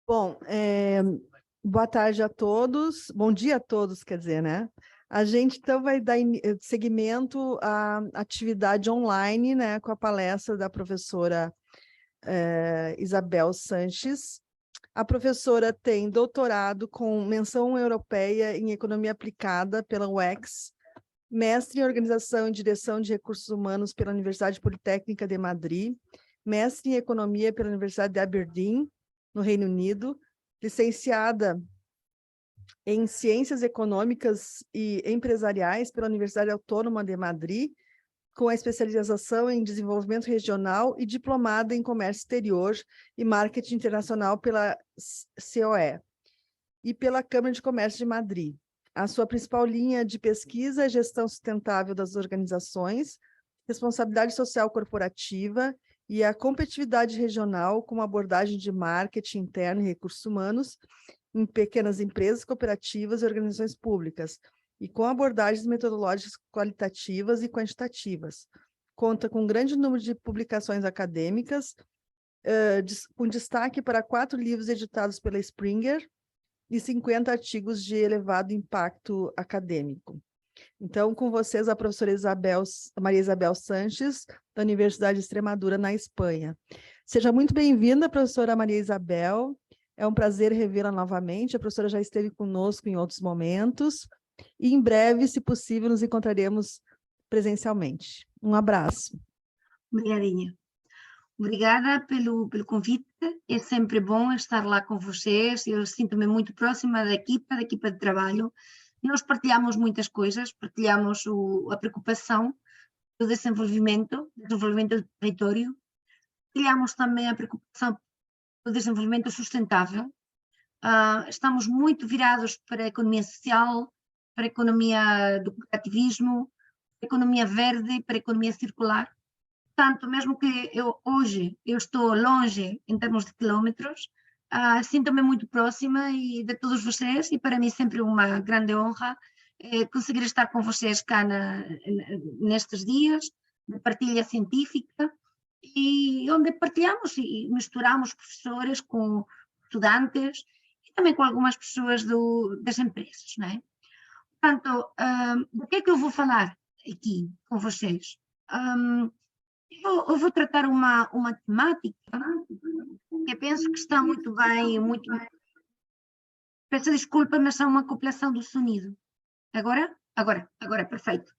Bom, boa tarde a todos, bom dia a todos, quer dizer, né? A gente, então, vai dar seguimento à atividade online, né, com a palestra da professora Isabel Sanches. A professora tem doutorado com menção europeia em Economia Aplicada pela UEX, mestre em Organização e Direção de Recursos Humanos pela Universidade Politécnica de Madrid, mestre em Economia pela Universidade de Aberdeen, no Reino Unido, licenciada em Ciências Econômicas e Empresariais pela Universidade Autônoma de Madrid, com a especialização em Desenvolvimento Regional e diplomada em Comércio Exterior e Marketing Internacional pela COE e pela Câmara de Comércio de Madrid. A sua principal linha de pesquisa é Gestão Sustentável das Organizações, Responsabilidade Social Corporativa e a Competitividade Regional, com abordagem de marketing interno e recursos humanos em pequenas empresas, cooperativas e organizações públicas, e com abordagens metodológicas qualitativas e quantitativas. Conta com um grande número de publicações acadêmicas, com destaque para 4 livros editados pela Springer e 50 artigos de elevado impacto acadêmico. Então, com vocês, a professora Maria Isabel Sanches, da Universidade de Extremadura, na Espanha. Seja muito bem-vinda, professora Maria Isabel. É um prazer revê-la novamente. A professora já esteve conosco em outros momentos. E em breve, se possível, nos encontraremos presencialmente. Um abraço. Obrigadinha. Obrigada pelo convite. É sempre bom estar lá com vocês. Eu sinto-me muito próxima da equipa de trabalho. Nós partilhamos muitas coisas, partilhamos a preocupação do desenvolvimento do território, partilhamos também a preocupação do desenvolvimento sustentável. Estamos muito virados para a economia social, para a economia do cooperativismo, para a economia verde, para a economia circular. Portanto, mesmo que hoje eu estou longe em termos de quilómetros, sinto-me muito próxima de todos vocês, e para mim sempre uma grande honra conseguir estar com vocês cá nestes dias de partilha científica, e onde partilhamos e misturamos professores com estudantes e também com algumas pessoas das empresas, não é? Portanto, do que é que eu vou falar aqui com vocês? Eu vou tratar uma temática que eu penso que está muito bem, Peço desculpa, mas há uma acoplação do sonido. Agora, perfeito.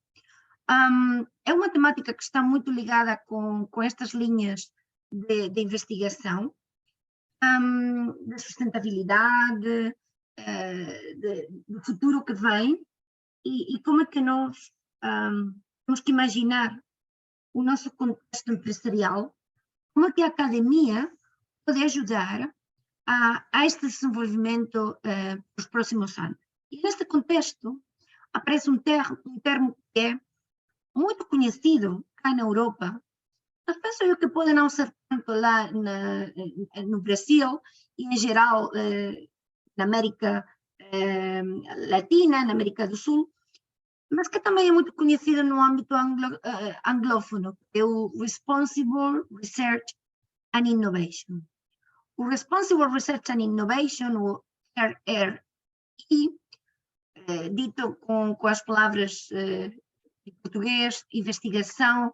É uma temática que está muito ligada com estas linhas de investigação, da sustentabilidade, do futuro que vem, e como é que nós temos que imaginar o nosso contexto empresarial, como é que a academia pode ajudar a este desenvolvimento nos próximos anos. E neste contexto aparece um termo que é muito conhecido cá na Europa, mas penso eu que pode não ser tanto lá no Brasil e em geral na América Latina, na América do Sul, mas que também é muito conhecido no âmbito anglófono, que é o Responsible Research and Innovation. O Responsible Research and Innovation, o RRI, dito com as palavras em português, investigação,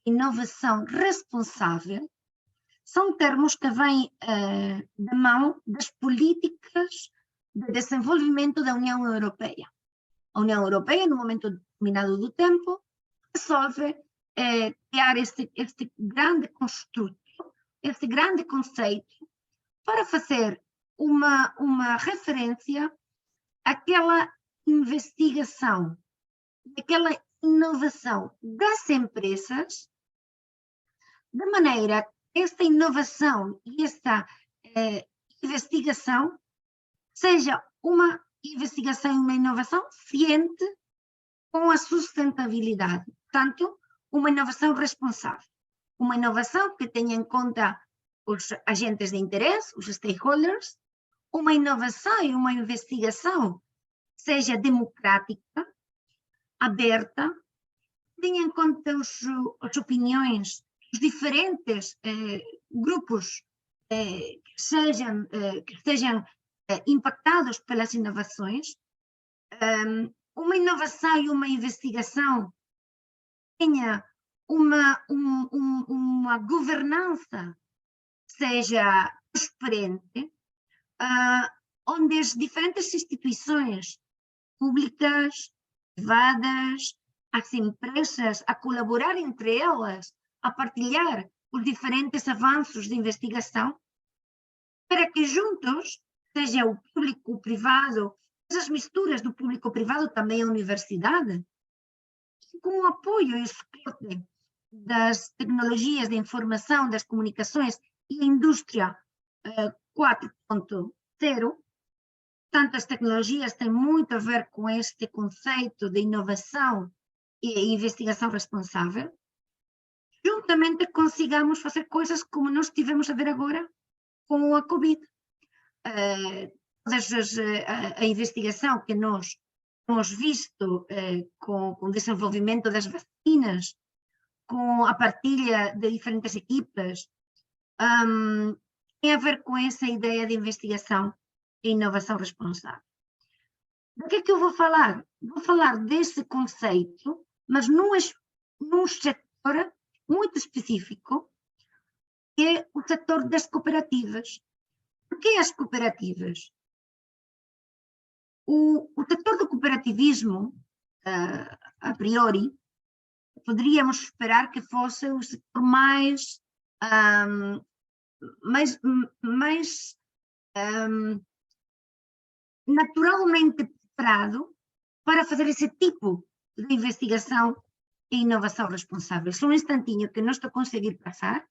inovação responsável, são termos que vêm da mão das políticas de desenvolvimento da União Europeia. A União Europeia, no momento determinado do tempo, resolve criar este grande construto, este grande conceito, para fazer uma referência àquela investigação, àquela inovação das empresas, de maneira que esta inovação e esta investigação seja uma investigação e uma inovação ciente com a sustentabilidade. Portanto, uma inovação responsável. Uma inovação que tenha em conta os agentes de interesse, os stakeholders, uma inovação e uma investigação seja democrática, aberta, tenha em conta as opiniões dos diferentes grupos que sejam impactados pelas inovações, uma inovação e uma investigação tenha uma governança seja transparente, onde as diferentes instituições públicas, privadas, as empresas, a colaborar entre elas, a partilhar os diferentes avanços de investigação, para que juntos, seja o público, o privado, essas misturas do público-privado também a universidade, com o apoio e o suporte das tecnologias de informação, das comunicações e a indústria 4.0, tanto as tecnologias têm muito a ver com este conceito de inovação e investigação responsável, juntamente consigamos fazer coisas como nós tivemos a ver agora com a Covid. A investigação que nós temos visto com o desenvolvimento das vacinas, com a partilha de diferentes equipas, tem a ver com essa ideia de investigação e inovação responsável. Do que é que eu vou falar? Vou falar desse conceito, mas num setor muito específico, que é o setor das cooperativas. Por que as cooperativas? O setor do cooperativismo, a priori, poderíamos esperar que fosse o setor mais naturalmente preparado para fazer esse tipo de investigação e inovação responsável. Só um instantinho que não estou a conseguir passar.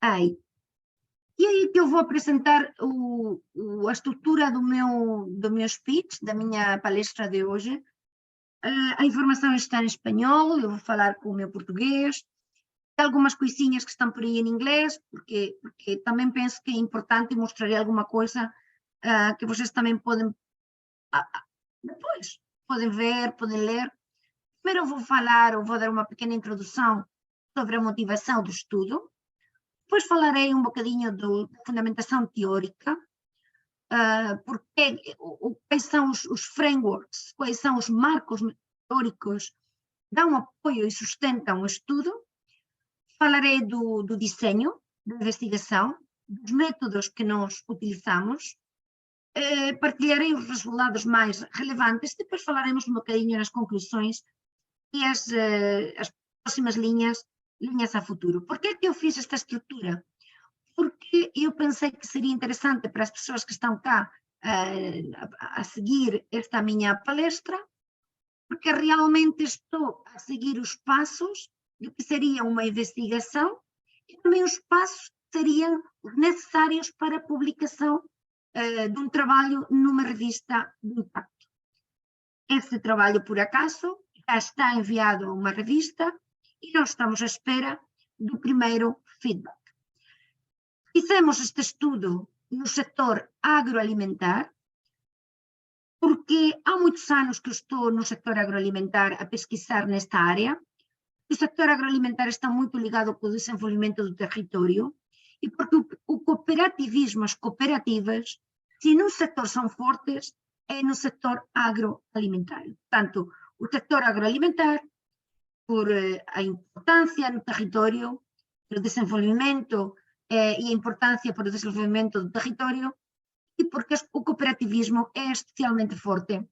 Aí. E aí que eu vou apresentar a estrutura do meu speech, da minha palestra de hoje. A informação está em espanhol, eu vou falar com o meu português, algumas coisinhas que estão por aí em inglês, porque também penso que é importante mostrar alguma coisa que vocês também podem, depois, podem ver, podem ler. Primeiro eu vou dar uma pequena introdução sobre a motivação do estudo, depois falarei um bocadinho da fundamentação teórica, quais são os frameworks, quais são os marcos teóricos que dão apoio e sustentam o estudo. Falarei do desenho da investigação, dos métodos que nós utilizamos, partilharei os resultados mais relevantes, depois falaremos um bocadinho nas conclusões e as próximas linhas a futuro. Por que é que eu fiz esta estrutura? Porque eu pensei que seria interessante para as pessoas que estão cá a seguir esta minha palestra, porque realmente estou a seguir os passos do que seria uma investigação e também os passos que seriam necessários para a publicação de um trabalho numa revista de impacto. Esse trabalho, por acaso, já está enviado a uma revista e nós estamos à espera do primeiro feedback. Fizemos este estudo no setor agroalimentar, porque há muitos anos que eu estou no setor agroalimentar a pesquisar nesta área. O setor agroalimentar está muito ligado com o desenvolvimento do território e porque o cooperativismo, as cooperativas, se num setor são fortes, é no setor agroalimentar. Portanto, o setor agroalimentar, por a importância no território, o desenvolvimento e a importância para o desenvolvimento do território, e porque o cooperativismo é especialmente forte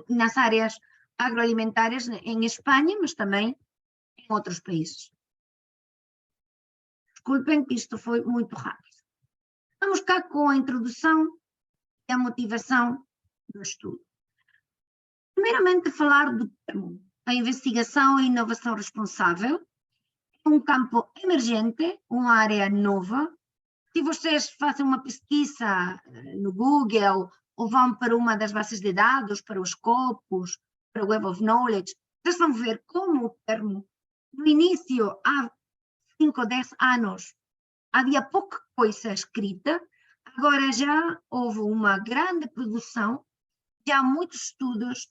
nas áreas agroalimentares em Espanha, mas também em outros países. Desculpem que isto foi muito rápido. Vamos cá com a introdução e a motivação do estudo. Primeiramente, falar do termo. A investigação e inovação responsável é um campo emergente, uma área nova. Se vocês fazem uma pesquisa no Google ou vão para uma das bases de dados, para os Scopus, para o Web of Knowledge, vocês vão ver como o termo, no início, há 5 ou 10 anos, havia pouca coisa escrita, agora já houve uma grande produção, já muitos estudos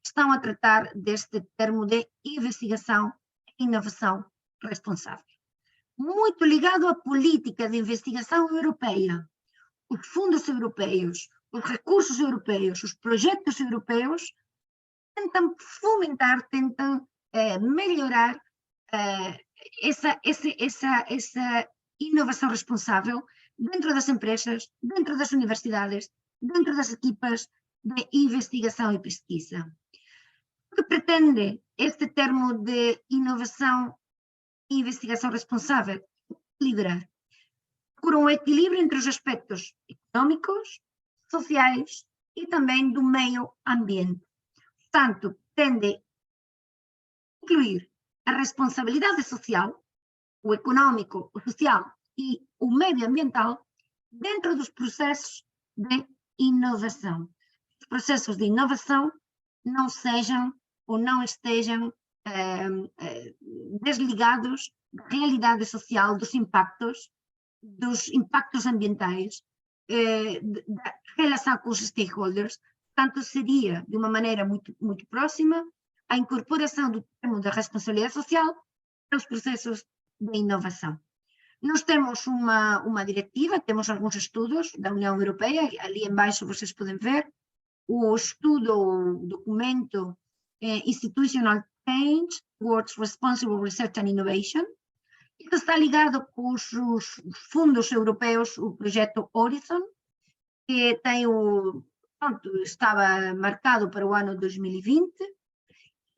estão a tratar deste termo de investigação inovação responsável. Muito ligado à política de investigação europeia. Os fundos europeus, os recursos europeus, os projetos europeus tentam fomentar, tentam melhorar essa inovação responsável dentro das empresas, dentro das universidades, dentro das equipas de investigação e pesquisa. O que pretende este termo de inovação e investigação responsável? Equilibrar. Procura um equilíbrio entre os aspectos económicos, sociais e também do meio ambiente. Portanto, tende a incluir a responsabilidade social, o económico, o social e o medioambiental dentro dos processos de inovação. Os processos de inovação não sejam ou não estejam desligados da realidade social, dos impactos ambientais, da relação com os stakeholders. Portanto, seria, de uma maneira muito próxima, a incorporação do termo da responsabilidade social para os processos de inovação. Nós temos uma diretiva, temos alguns estudos da União Europeia, ali embaixo vocês podem ver, o estudo, o documento Institutional Change Towards Responsible Research and Innovation, que está ligado com os fundos europeus, o projeto Horizon, que tem estava marcado para o ano 2020,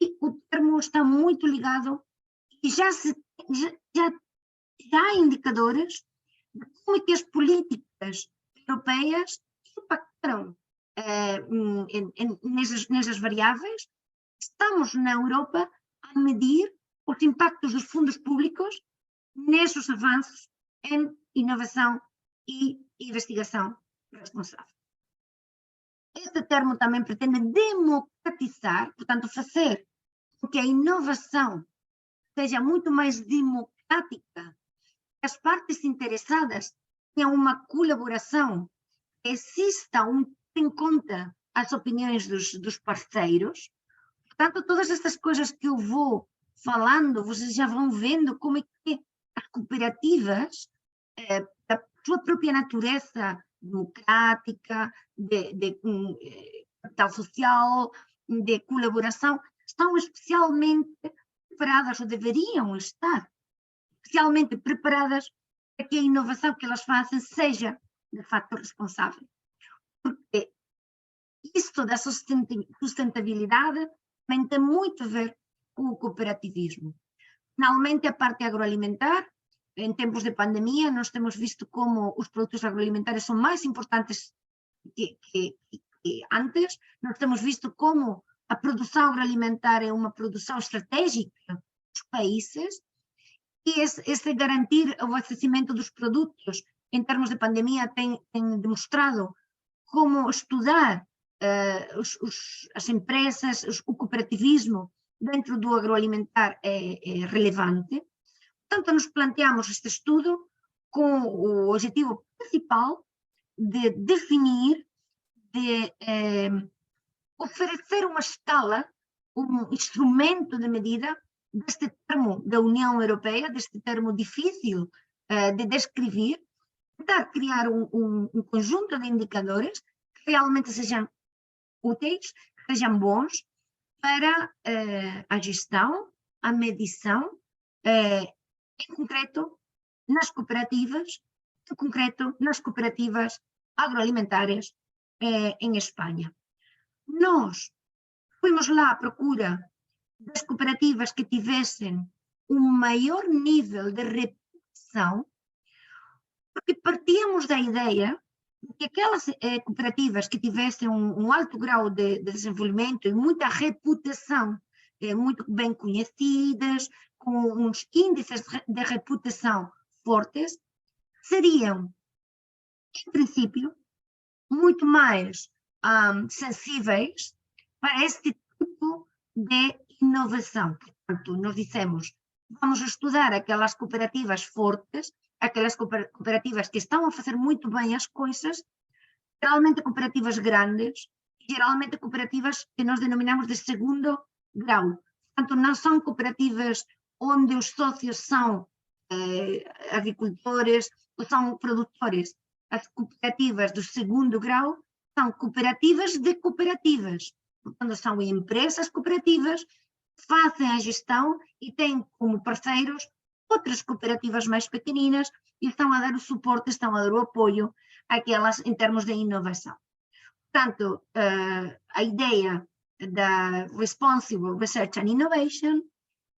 e o termo está muito ligado, e já há indicadores de como é que as políticas europeias impactaram nessas variáveis. Estamos na Europa a medir os impactos dos fundos públicos nesses avanços em inovação e investigação responsável. Este termo também pretende democratizar, portanto, fazer com que a inovação seja muito mais democrática, que as partes interessadas tenham uma colaboração, que exista em conta as opiniões dos parceiros. Portanto, todas estas coisas que eu vou falando, vocês já vão vendo como é que as cooperativas, da sua própria natureza democrática, de capital social, de colaboração, estão especialmente preparadas, ou deveriam estar especialmente preparadas para que a inovação que elas fazem seja, de facto, responsável. Porque isto da sustentabilidade também tem muito a ver com o cooperativismo. Finalmente, a parte agroalimentar, em tempos de pandemia, nós temos visto como os produtos agroalimentares são mais importantes que antes. Nós temos visto como a produção agroalimentar é uma produção estratégica dos países, e esse garantir o abastecimento dos produtos em termos de pandemia tem demonstrado como estudar as empresas, o cooperativismo dentro do agroalimentar é relevante. Portanto, nos planteamos este estudo com o objetivo principal de definir, de oferecer uma escala, um instrumento de medida deste termo da União Europeia, deste termo difícil de descrever, tentar criar um conjunto de indicadores que realmente sejam úteis, que sejam bons para a gestão, a medição, em concreto, nas cooperativas, agroalimentares em Espanha. Nós fomos lá à procura das cooperativas que tivessem um maior nível de reputação, porque partíamos da ideia de que aquelas cooperativas que tivessem um alto grau de desenvolvimento e muita reputação, muito bem conhecidas, com uns índices de reputação fortes, seriam, em princípio, muito mais sensíveis para este tipo de inovação. Portanto, nós dissemos, vamos estudar aquelas cooperativas fortes, aquelas cooperativas que estão a fazer muito bem as coisas, geralmente cooperativas grandes, geralmente cooperativas que nós denominamos de segundo grau. Portanto, não são cooperativas onde os sócios são agricultores ou são produtores. As cooperativas do segundo grau são cooperativas de cooperativas. Portanto, são empresas cooperativas que fazem a gestão e têm como parceiros outras cooperativas mais pequeninas e estão a dar o suporte, estão a dar o apoio àquelas em termos de inovação. Portanto, a ideia da Responsible Research and Innovation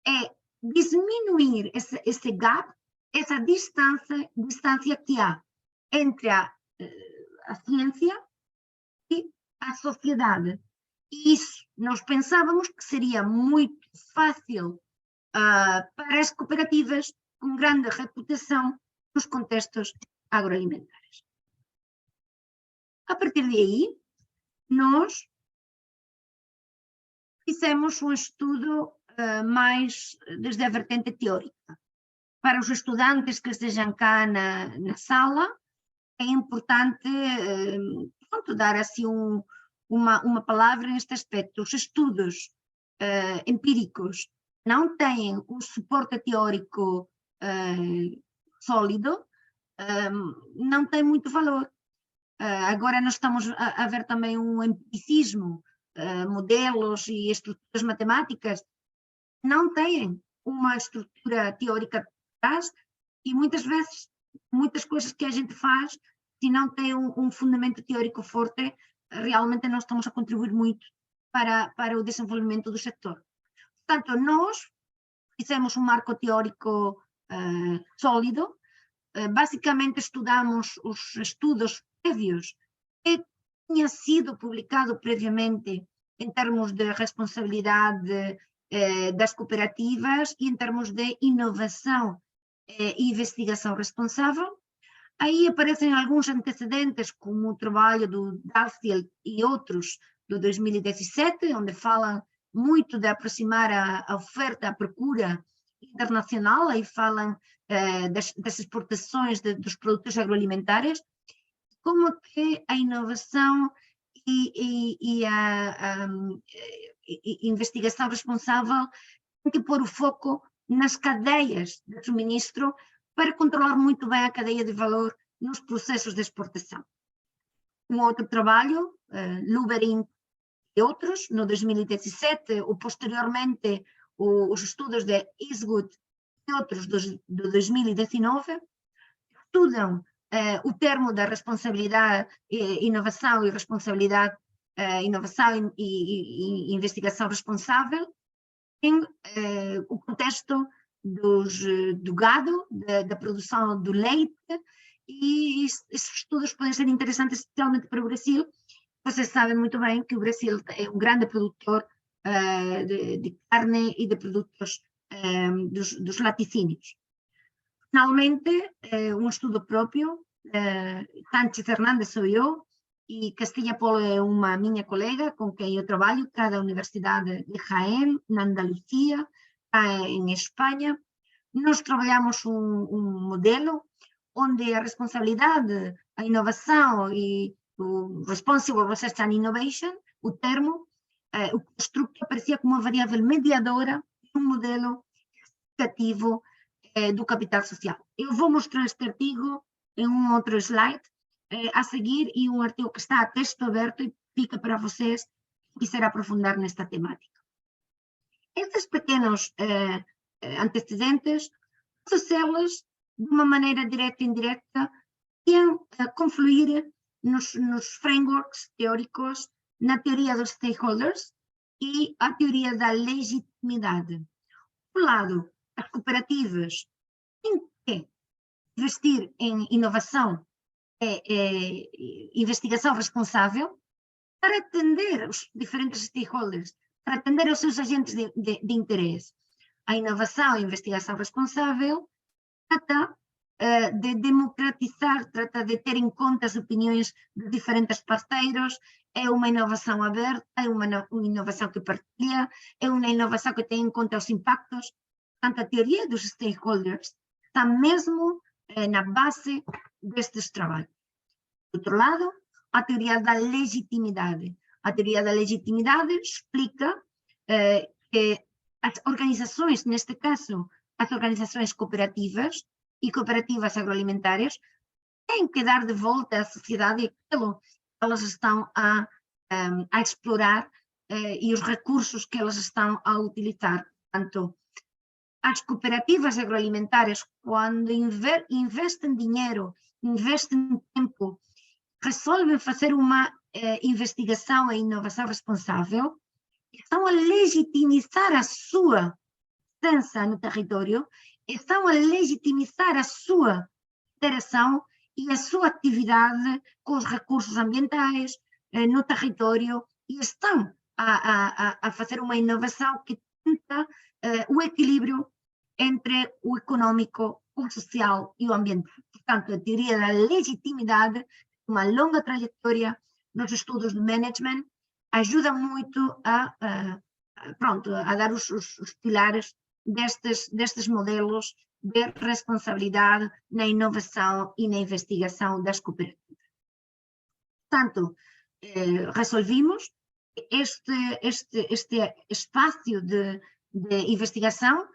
é diminuir esse gap, essa distância que há entre a ciência e a sociedade. E isso nós pensávamos que seria muito fácil para as cooperativas com grande reputação nos contextos agroalimentares. A partir daí, nós fizemos um estudo mais desde a vertente teórica. Para os estudantes que estejam cá na sala, é importante dar assim uma palavra neste aspecto. Os estudos empíricos não têm um suporte teórico sólido, não tem muito valor. Agora nós estamos a ver também um empiricismo, modelos e estruturas matemáticas não têm uma estrutura teórica atrás e muitas vezes, muitas coisas que a gente faz, se não tem um fundamento teórico forte, realmente não estamos a contribuir muito para o desenvolvimento do setor. Portanto, nós fizemos um marco teórico sólido, basicamente estudamos os estudos prévios que tinha sido publicado previamente em termos de responsabilidade das cooperativas e em termos de inovação e investigação responsável. Aí aparecem alguns antecedentes, como o trabalho do Dalziel e outros do 2017, onde falam muito de aproximar a oferta à procura internacional, aí falam das exportações dos produtos agroalimentares, como que a inovação e a investigação responsável tem que pôr o foco nas cadeias de suministro para controlar muito bem a cadeia de valor nos processos de exportação. Um outro trabalho, Luberin e outros, no 2017, ou posteriormente os estudos de Eastwood e outros do 2019, estudam o termo da responsabilidade, inovação e responsabilidade, inovação e investigação responsável em o contexto do gado, da produção do leite, e esses estudos podem ser interessantes especialmente para o Brasil. Vocês sabem muito bem que o Brasil é um grande produtor de carne e de produtos dos laticínios. Finalmente, um estudo próprio, Sánchez Hernández sou eu, e Castilla Polo é uma minha colega com quem eu trabalho, cá da Universidade de Jaén, na Andalucía, cá em Espanha. Nós trabalhamos um modelo onde a responsabilidade, a inovação e o Responsible Research and Innovation, o termo, o construto aparecia como uma variável mediadora de um modelo explicativo do capital social. Eu vou mostrar este artigo em um outro slide a seguir, e um artigo que está a texto aberto e fica para vocês que quiser aprofundar nesta temática. Estes pequenos antecedentes, associá-los de uma maneira direta e indireta, iam confluir nos frameworks teóricos, na teoria dos stakeholders e a teoria da legitimidade. Por um lado, as cooperativas têm que investir em inovação investigação responsável para atender os diferentes stakeholders, para atender os seus agentes de interesse. A inovação e investigação responsável trata de democratizar, trata de ter em conta as opiniões de diferentes parceiros, é uma inovação aberta, é uma inovação que partilha, é uma inovação que tem em conta os impactos. Portanto, a teoria dos stakeholders está mesmo na base destes trabalhos. Por outro lado, a teoria da legitimidade. A teoria da legitimidade explica que as organizações, neste caso, as organizações cooperativas e cooperativas agroalimentárias, têm que dar de volta à sociedade aquilo que elas estão a explorar e os recursos que elas estão a utilizar. Portanto, as cooperativas agroalimentárias, quando investem dinheiro, investem tempo, resolvem fazer uma investigação e inovação responsável, estão a legitimizar a sua presença no território, estão a legitimizar a sua interação e a sua atividade com os recursos ambientais no território, e estão a fazer uma inovação que tenta o equilíbrio entre o econômico, o social e o ambiental. Portanto, a teoria da legitimidade, uma longa trajetória nos estudos de management, ajuda muito a dar os pilares destes modelos de responsabilidade na inovação e na investigação das cooperativas. Portanto, resolvimos este espaço de investigação,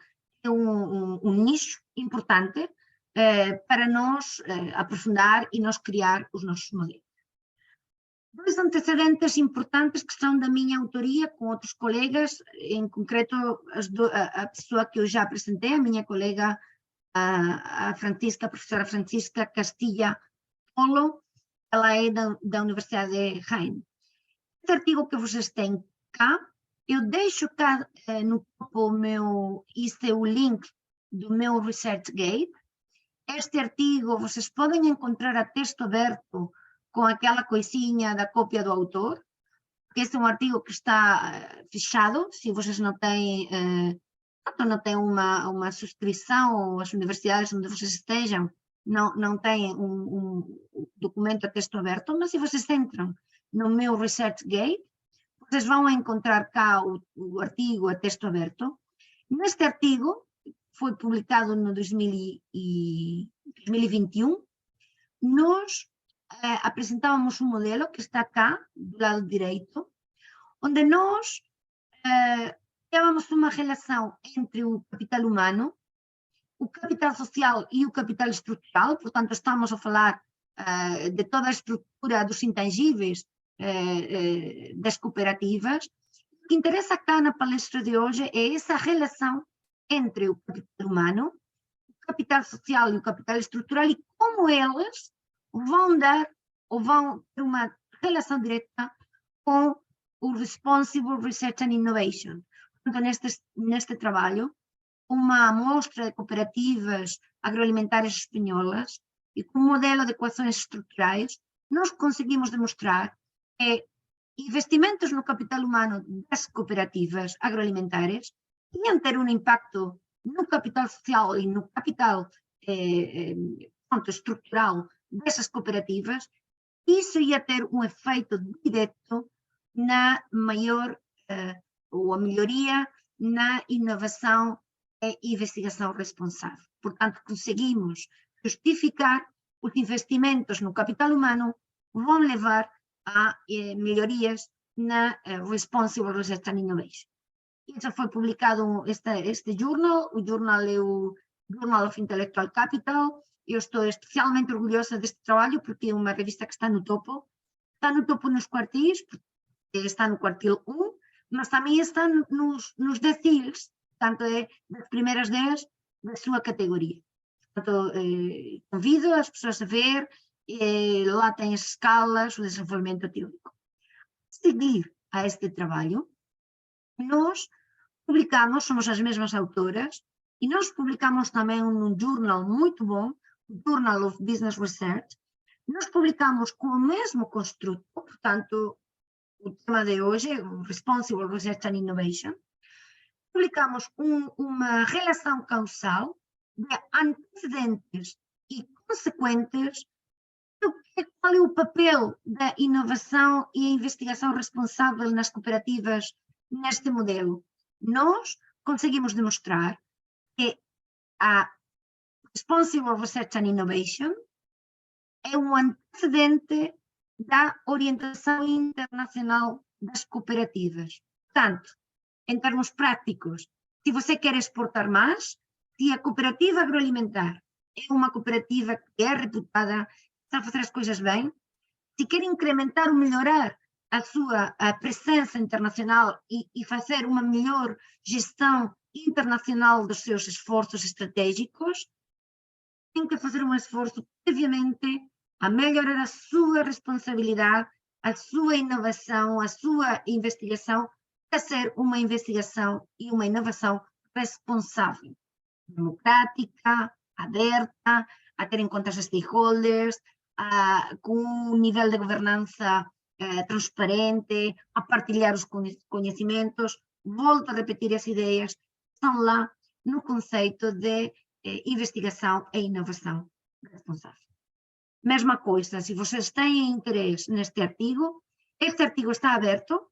é um nicho importante para nós aprofundar e nós criar os nossos modelos. Dois antecedentes importantes que são da minha autoria com outros colegas, em concreto a pessoa que eu já apresentei, a minha colega, a professora Francisca Castilla Polo, ela é da Universidade de Jaén. Este artigo que vocês têm cá, eu deixo cá no topo este é o link do meu ResearchGate. Este artigo vocês podem encontrar a texto aberto com aquela coisinha da cópia do autor, porque este é um artigo que está fechado, se vocês não têm uma subscrição, ou as universidades onde vocês estejam não têm um documento a texto aberto, mas se vocês entram no meu ResearchGate, vocês vão encontrar cá o artigo a texto aberto. Neste artigo, foi publicado no 2021, nós apresentávamos um modelo que está cá, do lado direito, onde nós tínhamos uma relação entre o capital humano, o capital social e o capital estrutural. Portanto, estamos a falar de toda a estrutura dos intangíveis das cooperativas. O que interessa cá na palestra de hoje é essa relação entre o capital humano, o capital social e o capital estrutural, e como eles vão ter uma relação direta com o Responsible Research and Innovation. Portanto, neste trabalho, uma amostra de cooperativas agroalimentares espanholas e com um modelo de equações estruturais, nós conseguimos demonstrar que investimentos no capital humano das cooperativas agroalimentares iam ter um impacto no capital social e no capital estrutural dessas cooperativas. Isso ia ter um efeito direto na ou a melhoria na inovação e investigação responsável. Portanto, conseguimos justificar os investimentos no capital humano vão levar a melhorias na Responsible Research and Innovation. Isso foi publicado este journal, o jornal é o Journal of Intellectual Capital. Eu estou especialmente orgulhosa deste trabalho porque é uma revista que está no topo nos quartis, está no quartil 1, mas também está nos deciles, portanto é das primeiras 10 da sua categoria. Portanto, convido as pessoas a ver, lá tem as escalas, o desenvolvimento teórico. Seguir a este trabalho, nós publicamos, somos as mesmas autoras, e nós publicamos também num jornal muito bom, o Journal of Business Research. Nós publicamos com o mesmo construto, portanto, o tema de hoje é o Responsible Research and Innovation. Publicamos uma relação causal de antecedentes e consequentes do qual é o papel da inovação e a investigação responsável nas cooperativas neste modelo. Nós conseguimos demonstrar que a Responsible Research and Innovation é um antecedente da orientação internacional das cooperativas. Portanto, em termos práticos, se você quer exportar mais, se a cooperativa agroalimentar é uma cooperativa que é reputada, está a fazer as coisas bem, se quer incrementar ou melhorar a sua presença internacional e fazer uma melhor gestão internacional dos seus esforços estratégicos, tem que fazer um esforço, obviamente, a melhorar a sua responsabilidade, a sua inovação, a sua investigação, a ser uma investigação e uma inovação responsável, democrática, aberta, a ter em conta os stakeholders, com um nível de governança transparente, a partilhar os conhecimentos. Volto a repetir as ideias, estão lá no conceito de investigação e inovação responsável. Mesma coisa, se vocês têm interesse neste artigo, este artigo está aberto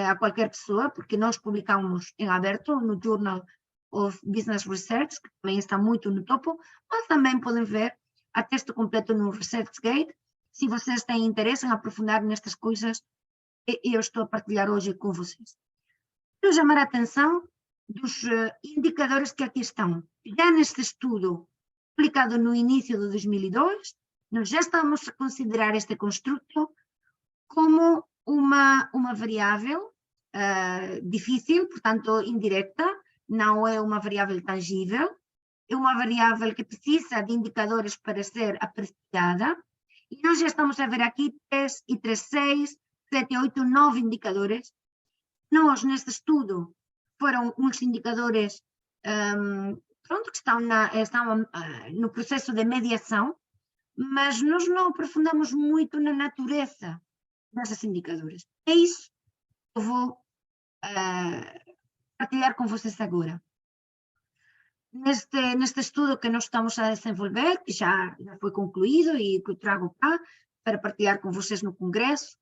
a qualquer pessoa, porque nós publicamos em aberto no Journal of Business Research, que também está muito no topo, mas também podem ver a texto completo no ResearchGate. Se vocês têm interesse em aprofundar nestas coisas, eu estou a partilhar hoje com vocês. Quero chamar a atenção dos indicadores que aqui estão. Já neste estudo, publicado no início de 2002, nós já estamos a considerar este construto como uma variável difícil, portanto indireta, não é uma variável tangível, é uma variável que precisa de indicadores para ser apreciada, e nós já estamos a ver aqui 3 e 3, 6, 7, 8, 9 indicadores. Nós, neste estudo, foram uns indicadores pronto, que estão no processo de mediação, mas nós não aprofundamos muito na natureza desses indicadores. É isso que eu vou partilhar com vocês agora. Neste estudo que nós estamos a desenvolver, que já foi concluído e que eu trago cá para partilhar com vocês no congresso,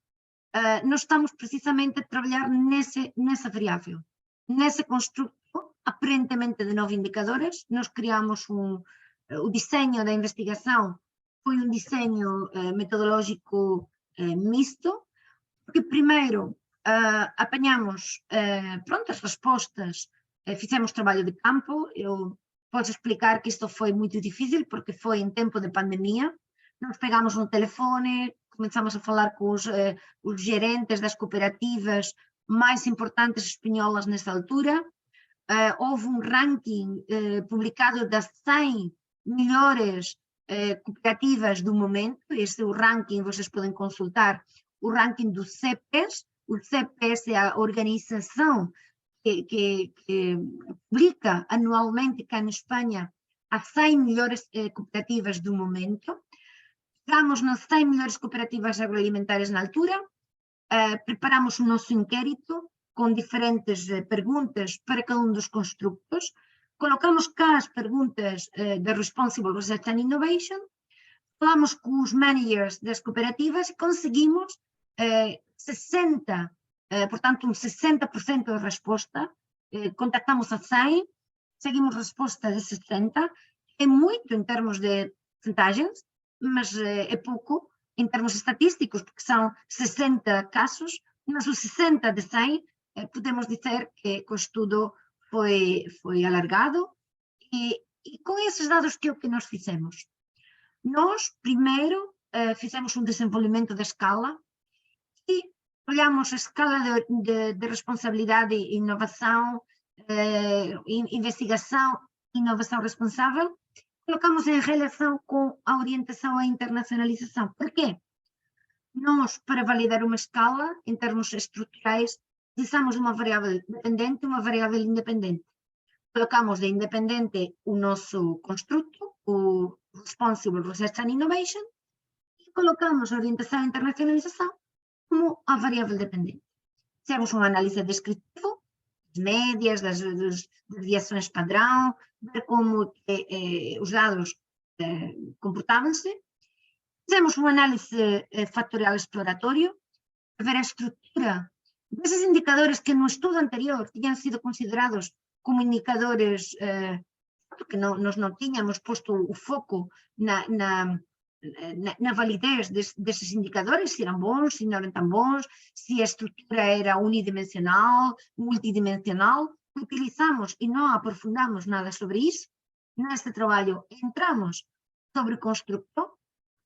nós estamos precisamente a trabalhar nessa variável, nesse construto aparentemente de 9 indicadores. Nós criamos o desenho da investigação, foi um desenho metodológico misto, porque primeiro apanhamos pronto, as respostas, fizemos trabalho de campo. Eu posso explicar que isto foi muito difícil porque foi em tempo de pandemia. Nós pegamos um telefone, começamos a falar com os gerentes das cooperativas mais importantes espanholas nessa altura. Houve um ranking publicado das 100 melhores cooperativas do momento. Este é o ranking, vocês podem consultar o ranking do CEPES. O CEPES é a organização que publica anualmente cá na Espanha as 100 melhores cooperativas do momento. Estamos nas 100 melhores cooperativas agroalimentares na altura, preparamos o nosso inquérito com diferentes perguntas para cada um dos construtos, colocamos cá as perguntas da Responsible Research and Innovation, falamos com os managers das cooperativas e conseguimos 60% de resposta. Contactamos a 100, seguimos resposta de 60, é muito em termos de percentagens, mas é pouco em termos estatísticos, porque são 60 casos, mas os 60 de 100 podemos dizer que o estudo foi alargado, e com esses dados que é o que nós fizemos? Nós, primeiro, fizemos um desenvolvimento da escala e olhamos a escala de responsabilidade e inovação, investigação e inovação responsável, colocamos em relação com a orientação à internacionalização. Por quê? Nós, para validar uma escala, em termos estruturais, precisamos de uma variável dependente e uma variável independente. Colocamos de independente o nosso construto, o Responsible Research and Innovation, e colocamos a orientação à internacionalização como a variável dependente. Fizemos uma análise descritiva, das médias, das deviações padrão, ver como os dados comportavam-se. Fizemos uma análise fatorial exploratório, ver a estrutura desses indicadores que no estudo anterior tinham sido considerados como indicadores, porque nós não tínhamos posto o foco na validez desses indicadores, se eram bons, se não eram tão bons, se a estrutura era unidimensional, multidimensional. utilizamos e não aprofundamos nada sobre isso. Neste trabalho, entramos sobre o construto,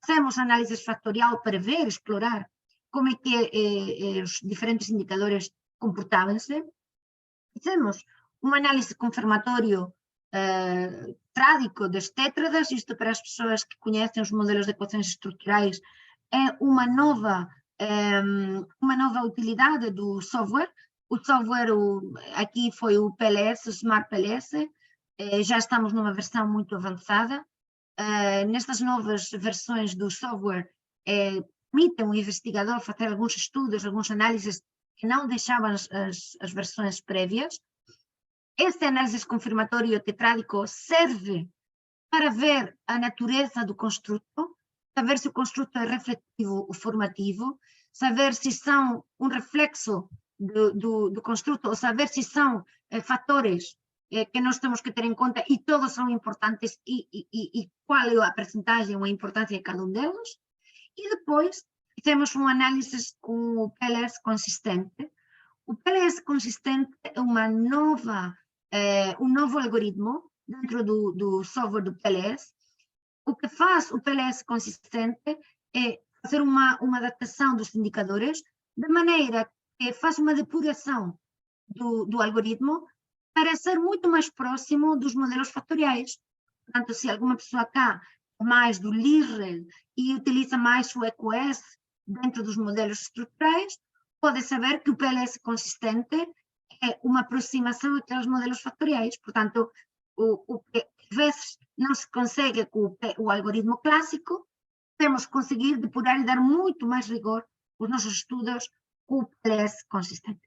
fazemos análise fatorial para ver, explorar como é que os diferentes indicadores comportavam-se. Fizemos um análise confirmatório trádico das tétradas, isto para as pessoas que conhecem os modelos de equações estruturais, é uma nova utilidade do software. O software aqui foi o PLS, o Smart PLS, já estamos numa versão muito avançada. Nestas novas versões do software, permitem o investigador fazer alguns estudos, algumas análises que não deixavam as versões prévias. Este análise confirmatório tetrádico serve para ver a natureza do construto, saber se o construto é refletivo ou formativo, saber se são um reflexo do construto, ou saber se são fatores que nós temos que ter em conta, e todos são importantes, e qual é a percentagem ou a importância de cada um deles. E depois temos uma análise com o PLS consistente. O PLS consistente é um novo algoritmo dentro do software do PLS. O que faz o PLS consistente é fazer uma adaptação dos indicadores, de maneira que faz uma depuração do algoritmo para ser muito mais próximo dos modelos fatoriais. Portanto, se alguma pessoa cá mais do LIRREL e utiliza mais o EQS dentro dos modelos estruturais, pode saber que o PLS consistente é uma aproximação àqueles modelos fatoriais. Portanto, o que às vezes não se consegue com o algoritmo clássico, temos que conseguir depurar e dar muito mais rigor aos nossos estudos com o PLS consistente.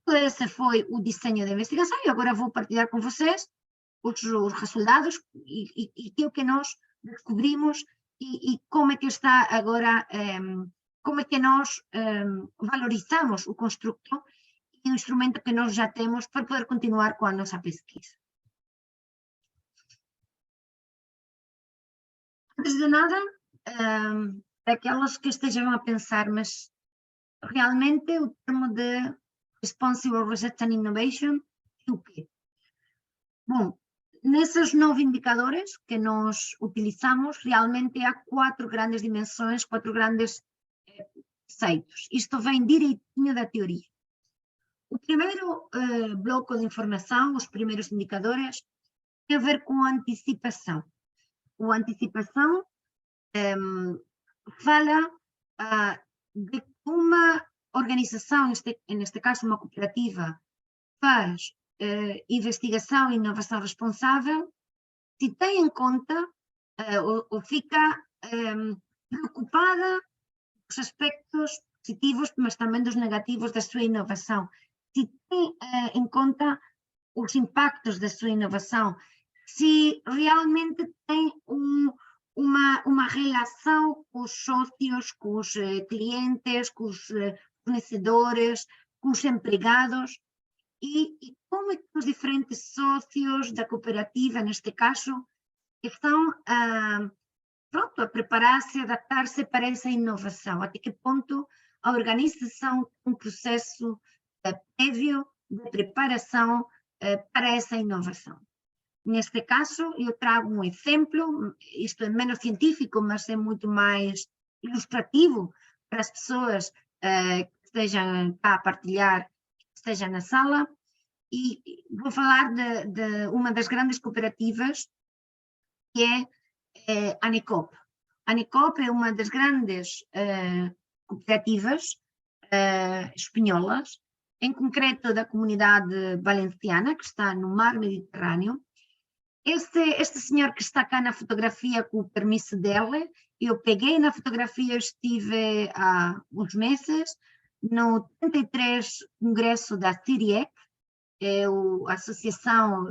Esse foi o desenho da investigação e agora vou partilhar com vocês os resultados e o que nós descobrimos e como é que está agora, como é que nós valorizamos o construto e o instrumento que nós já temos para poder continuar com a nossa pesquisa. Antes de nada, para aquelas que estejam a pensar, mas realmente o termo de Responsible Research and Innovation é o quê? Bom, nesses 9 indicadores que nós utilizamos, realmente há 4 grandes dimensões, 4 grandes conceitos. Isto vem direitinho da teoria. O primeiro bloco de informação, os primeiros indicadores, tem a ver com a antecipação. A antecipação fala de uma organização, neste caso uma cooperativa, faz investigação e inovação responsável, se tem em conta ou fica preocupada dos aspectos positivos, mas também dos negativos da sua inovação. Se tem em conta os impactos da sua inovação, se realmente tem uma relação com os sócios, com os clientes, com os fornecedores, com os empregados, e como é que os diferentes sócios da cooperativa, neste caso, estão a preparar-se, adaptar-se para essa inovação, até que ponto a organização tem um processo prévio de preparação para essa inovação. Neste caso, eu trago um exemplo, isto é menos científico, mas é muito mais ilustrativo para as pessoas que estejam cá a partilhar, que estejam na sala, e vou falar de uma das grandes cooperativas, que é a ANECOP. A ANECOP é uma das grandes cooperativas espanholas, em concreto da comunidade valenciana, que está no mar Mediterrâneo. Este senhor que está cá na fotografia, com o permisso dele, eu peguei na fotografia, eu estive há uns meses no 33 Congresso da CIRIEC, a Associação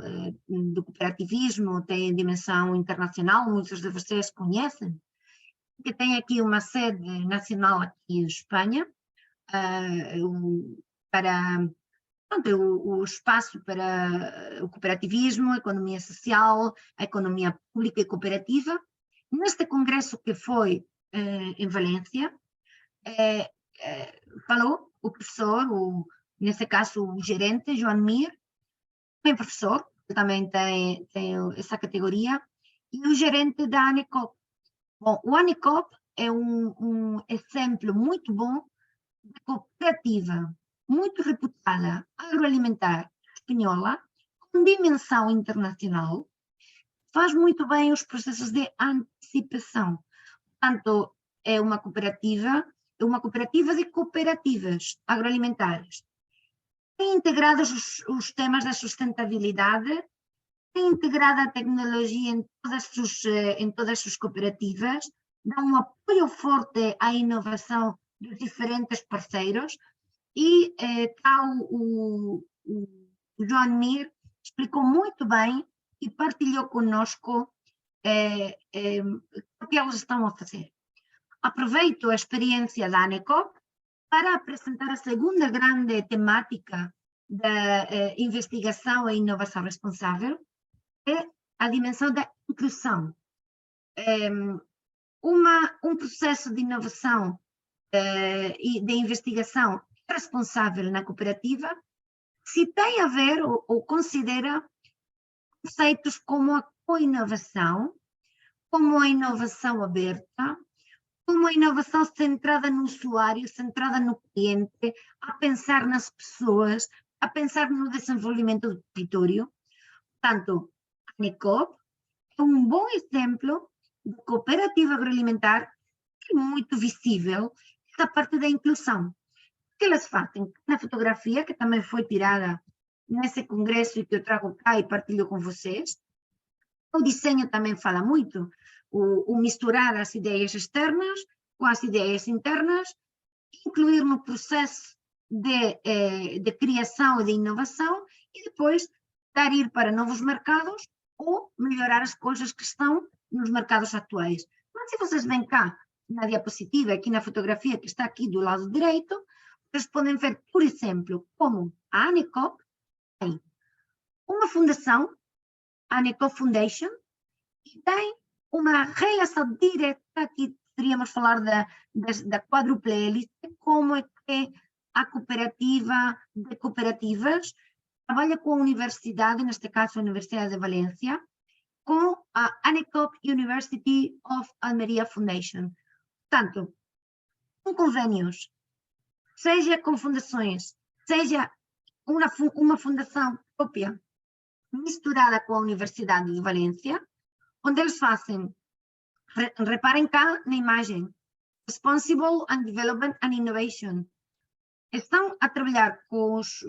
do Cooperativismo, tem dimensão internacional, muitos de vocês conhecem, que tem aqui uma sede nacional aqui em Espanha, para o espaço para o cooperativismo, a economia social, a economia pública e cooperativa. Neste congresso que foi em Valência, falou o professor, nesse caso o gerente, Joan Mir, também professor, que também tem essa categoria, e o gerente da ANECOP. Bom, o ANECOP é um exemplo muito bom de cooperativa, muito reputada, agroalimentar espanhola, com dimensão internacional, faz muito bem os processos de antecipação. Portanto, é uma cooperativa de cooperativas agroalimentares. Tem integrados os temas da sustentabilidade, tem integrada a tecnologia em todas as suas cooperativas, dá um apoio forte à inovação dos diferentes parceiros e o João Mir explicou muito bem e partilhou conosco o que eles estão a fazer. Aproveito a experiência da ANECOP para apresentar a segunda grande temática da investigação e inovação responsável, é a dimensão da inclusão. Um processo de inovação e de investigação responsável na cooperativa se tem a ver ou considera conceitos como a co-inovação, como a inovação aberta, como a inovação centrada no usuário, centrada no cliente, a pensar nas pessoas, a pensar no desenvolvimento do território. Portanto, a ANECOP é um bom exemplo de cooperativa agroalimentar que é muito visível essa parte da inclusão. O que elas fazem? Na fotografia, que também foi tirada nesse congresso e que eu trago cá e partilho com vocês, o desenho também fala muito, o misturar as ideias externas com as ideias internas, incluir no processo de criação e de inovação e depois dar ir para novos mercados ou melhorar as coisas que estão nos mercados atuais. Mas se vocês vêm cá na diapositiva, aqui na fotografia que está aqui do lado direito, vocês podem ver, por exemplo, como a ANECOP tem uma fundação, a ANECOP Foundation, e tem uma relação direta, aqui poderíamos falar da quádruple hélice, como é que a cooperativa de cooperativas trabalha com a universidade, neste caso a Universidade de Valência, com a ANECOP University of Almeria Foundation. Portanto, com convênios, seja com fundações, seja uma fundação própria, misturada com a Universidade de Valência, onde eles fazem, reparem cá na imagem, Responsible and Development and Innovation. Estão a trabalhar com os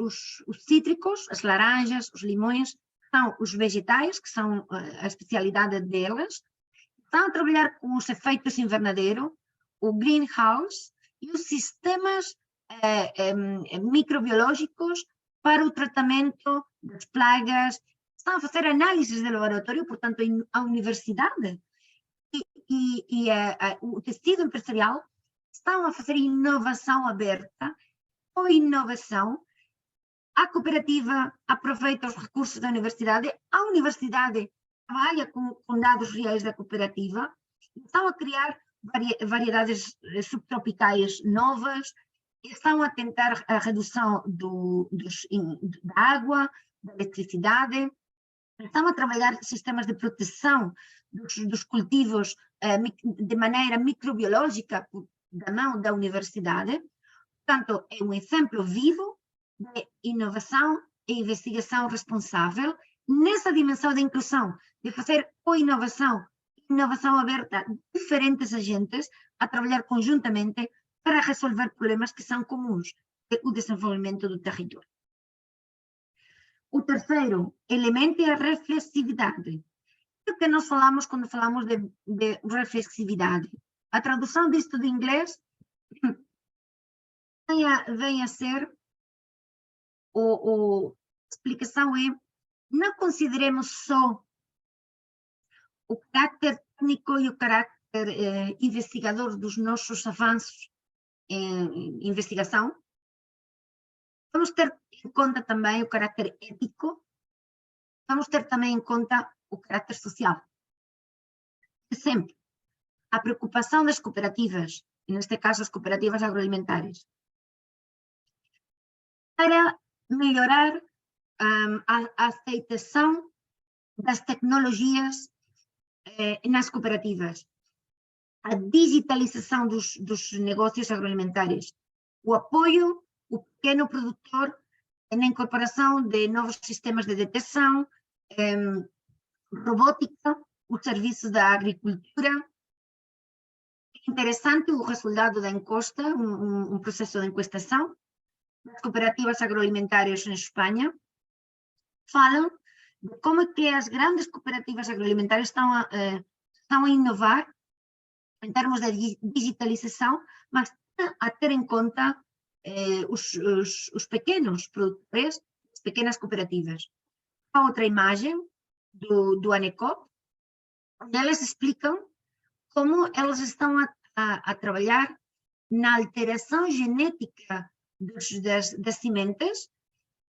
cítricos, as laranjas, os limões, são os vegetais, que são a especialidade deles. Estão a trabalhar com os efeitos invernadeiro, o greenhouse e os sistemas microbiológicos para o tratamento das plagas. Estão a fazer análises de laboratório, portanto, a universidade e o tecido empresarial estão a fazer inovação aberta, ou inovação. A cooperativa aproveita os recursos da universidade, a universidade trabalha com dados reais da cooperativa, estão a criar variedades subtropicais novas, estão a tentar a redução da água, da eletricidade, estão a trabalhar sistemas de proteção dos cultivos de maneira microbiológica da mão da universidade. Portanto, é um exemplo vivo de inovação e investigação responsável nessa dimensão da inclusão, de fazer co-inovação, inovação aberta, diferentes agentes a trabalhar conjuntamente para resolver problemas que são comuns, o desenvolvimento do território. O terceiro elemento é a reflexividade. O que nós falamos quando falamos de reflexividade? A tradução disto do inglês vem a ser, a explicação é, não consideremos só o caráter técnico e o caráter investigador dos nossos avanços em investigação, vamos ter em conta também o caráter ético, vamos ter também em conta o caráter social. Sempre, a preocupação das cooperativas, e neste caso as cooperativas agroalimentares, para melhorar a aceitação das tecnologias nas cooperativas, a digitalização dos negócios agroalimentares, o apoio ao pequeno produtor na incorporação de novos sistemas de detecção, robótica, o serviço da agricultura. É interessante o resultado da encuesta, um processo de encuestação das cooperativas agroalimentares em Espanha, falam de como é que as grandes cooperativas agroalimentares estão a inovar em termos de digitalização, mas a ter em conta os pequenos produtores, as pequenas cooperativas. Há outra imagem do ANECOP, onde elas explicam como elas estão a trabalhar na alteração genética das sementes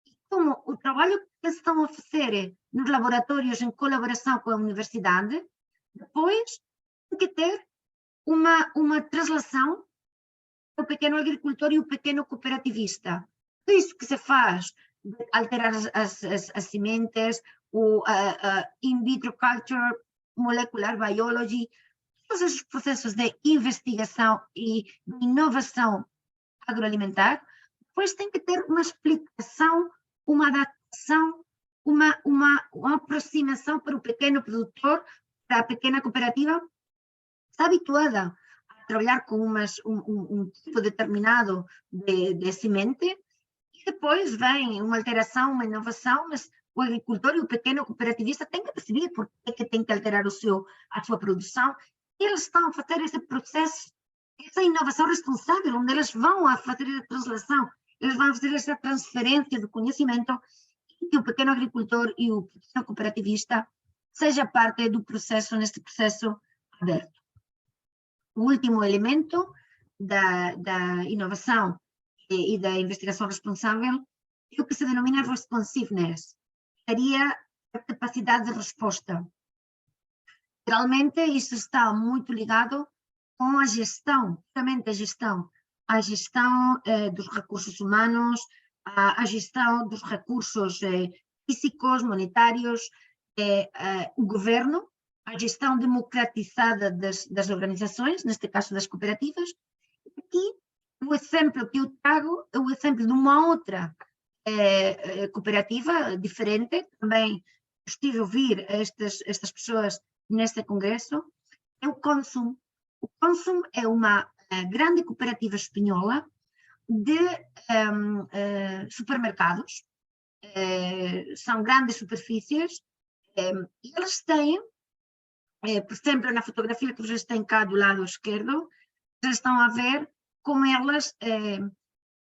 e como o trabalho que eles estão a fazer nos laboratórios em colaboração com a universidade, depois tem que ter uma translação para o pequeno agricultor e o pequeno cooperativista. É isso que se faz, alterar as sementes, o in vitro culture, molecular biology, todos esses processos de investigação e de inovação agroalimentar, depois tem que ter uma explicação, uma adaptação, uma aproximação para o pequeno produtor, para a pequena cooperativa, está habituada a trabalhar com um tipo determinado de semente, e depois vem uma alteração, uma inovação, mas o agricultor e o pequeno cooperativista têm que perceber por que tem que alterar a sua produção. E eles estão a fazer esse processo, essa inovação responsável, onde eles vão a fazer a translação, eles vão fazer essa transferência do conhecimento, e que o pequeno agricultor e o pequeno cooperativista seja parte do processo, neste processo aberto. O último elemento da inovação e da investigação responsável é o que se denomina responsiveness, seria a capacidade de resposta. Geralmente isso está muito ligado com a gestão, puramente a gestão dos recursos humanos, a gestão dos recursos físicos, monetários, o governo, a gestão democratizada das organizações, neste caso das cooperativas. Aqui, o exemplo que eu trago é o exemplo de uma outra cooperativa diferente, também estive a ouvir estas pessoas neste congresso, é o Consum. O Consum é uma grande cooperativa espanhola de supermercados, são grandes superfícies, e eles têm, por exemplo, na fotografia que vocês têm cá do lado esquerdo, vocês estão a ver como elas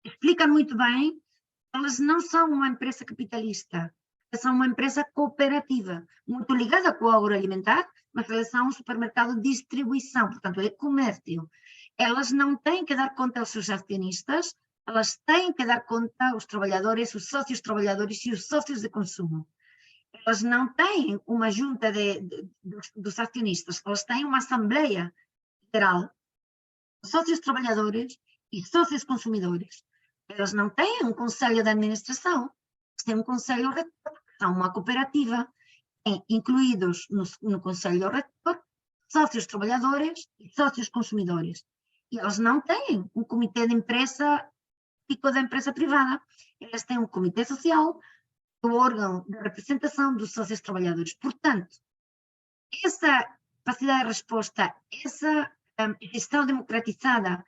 explicam muito bem, elas não são uma empresa capitalista, são uma empresa cooperativa, muito ligada com o agroalimentar, mas elas são um supermercado de distribuição, portanto é comércio. Elas não têm que dar conta aos seus acionistas, elas têm que dar conta aos trabalhadores, os sócios trabalhadores e os sócios de consumo. Elas não têm uma junta dos acionistas, elas têm uma assembleia geral, sócios trabalhadores e sócios consumidores. Elas não têm um conselho de administração, elas têm um conselho retor, são uma cooperativa, incluídos no conselho retor sócios trabalhadores e sócios consumidores. E elas não têm um comitê de empresa tipo da empresa privada, elas têm um comitê social, o órgão de representação dos sócios trabalhadores. Portanto, essa capacidade de resposta, essa gestão democratizada,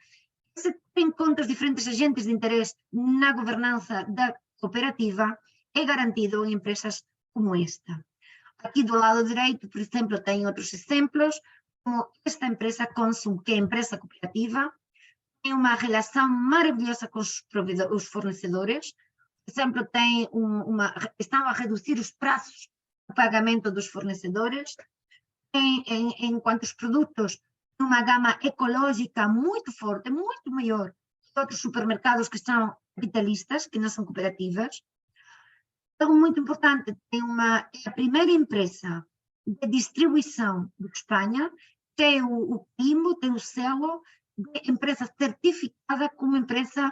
esse ter em conta os diferentes agentes de interesse na governança da cooperativa é garantido em empresas como esta. Aqui do lado direito, por exemplo, tem outros exemplos, como esta empresa Consum, que é empresa cooperativa, tem uma relação maravilhosa com os fornecedores. Por exemplo, estão a reduzir os prazos de pagamento dos fornecedores, enquanto os produtos têm uma gama ecológica muito forte, muito maior que outros supermercados que são capitalistas, que não são cooperativas. Algo muito importante, é a primeira empresa de distribuição de Espanha, tem o timbo, tem o selo de empresa certificada como empresa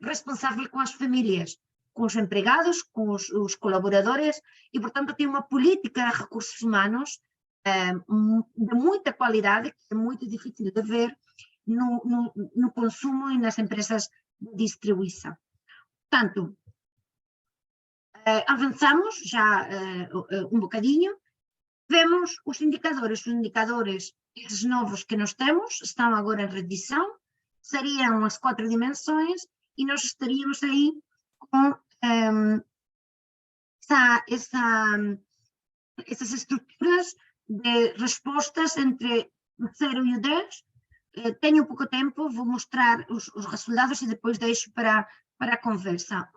responsável com as famílias. com os empregados, com os colaboradores e, portanto, tem uma política de recursos humanos de muita qualidade, que é muito difícil de ver no consumo e nas empresas de distribuição. Portanto, avançamos já um bocadinho, vemos os indicadores esses novos que nós temos, estão agora em reedição, seriam as 4 dimensões e nós estaríamos aí com essas estruturas de respostas entre o 0 e o 10. Tenho pouco tempo, vou mostrar os resultados e depois deixo para a conversa.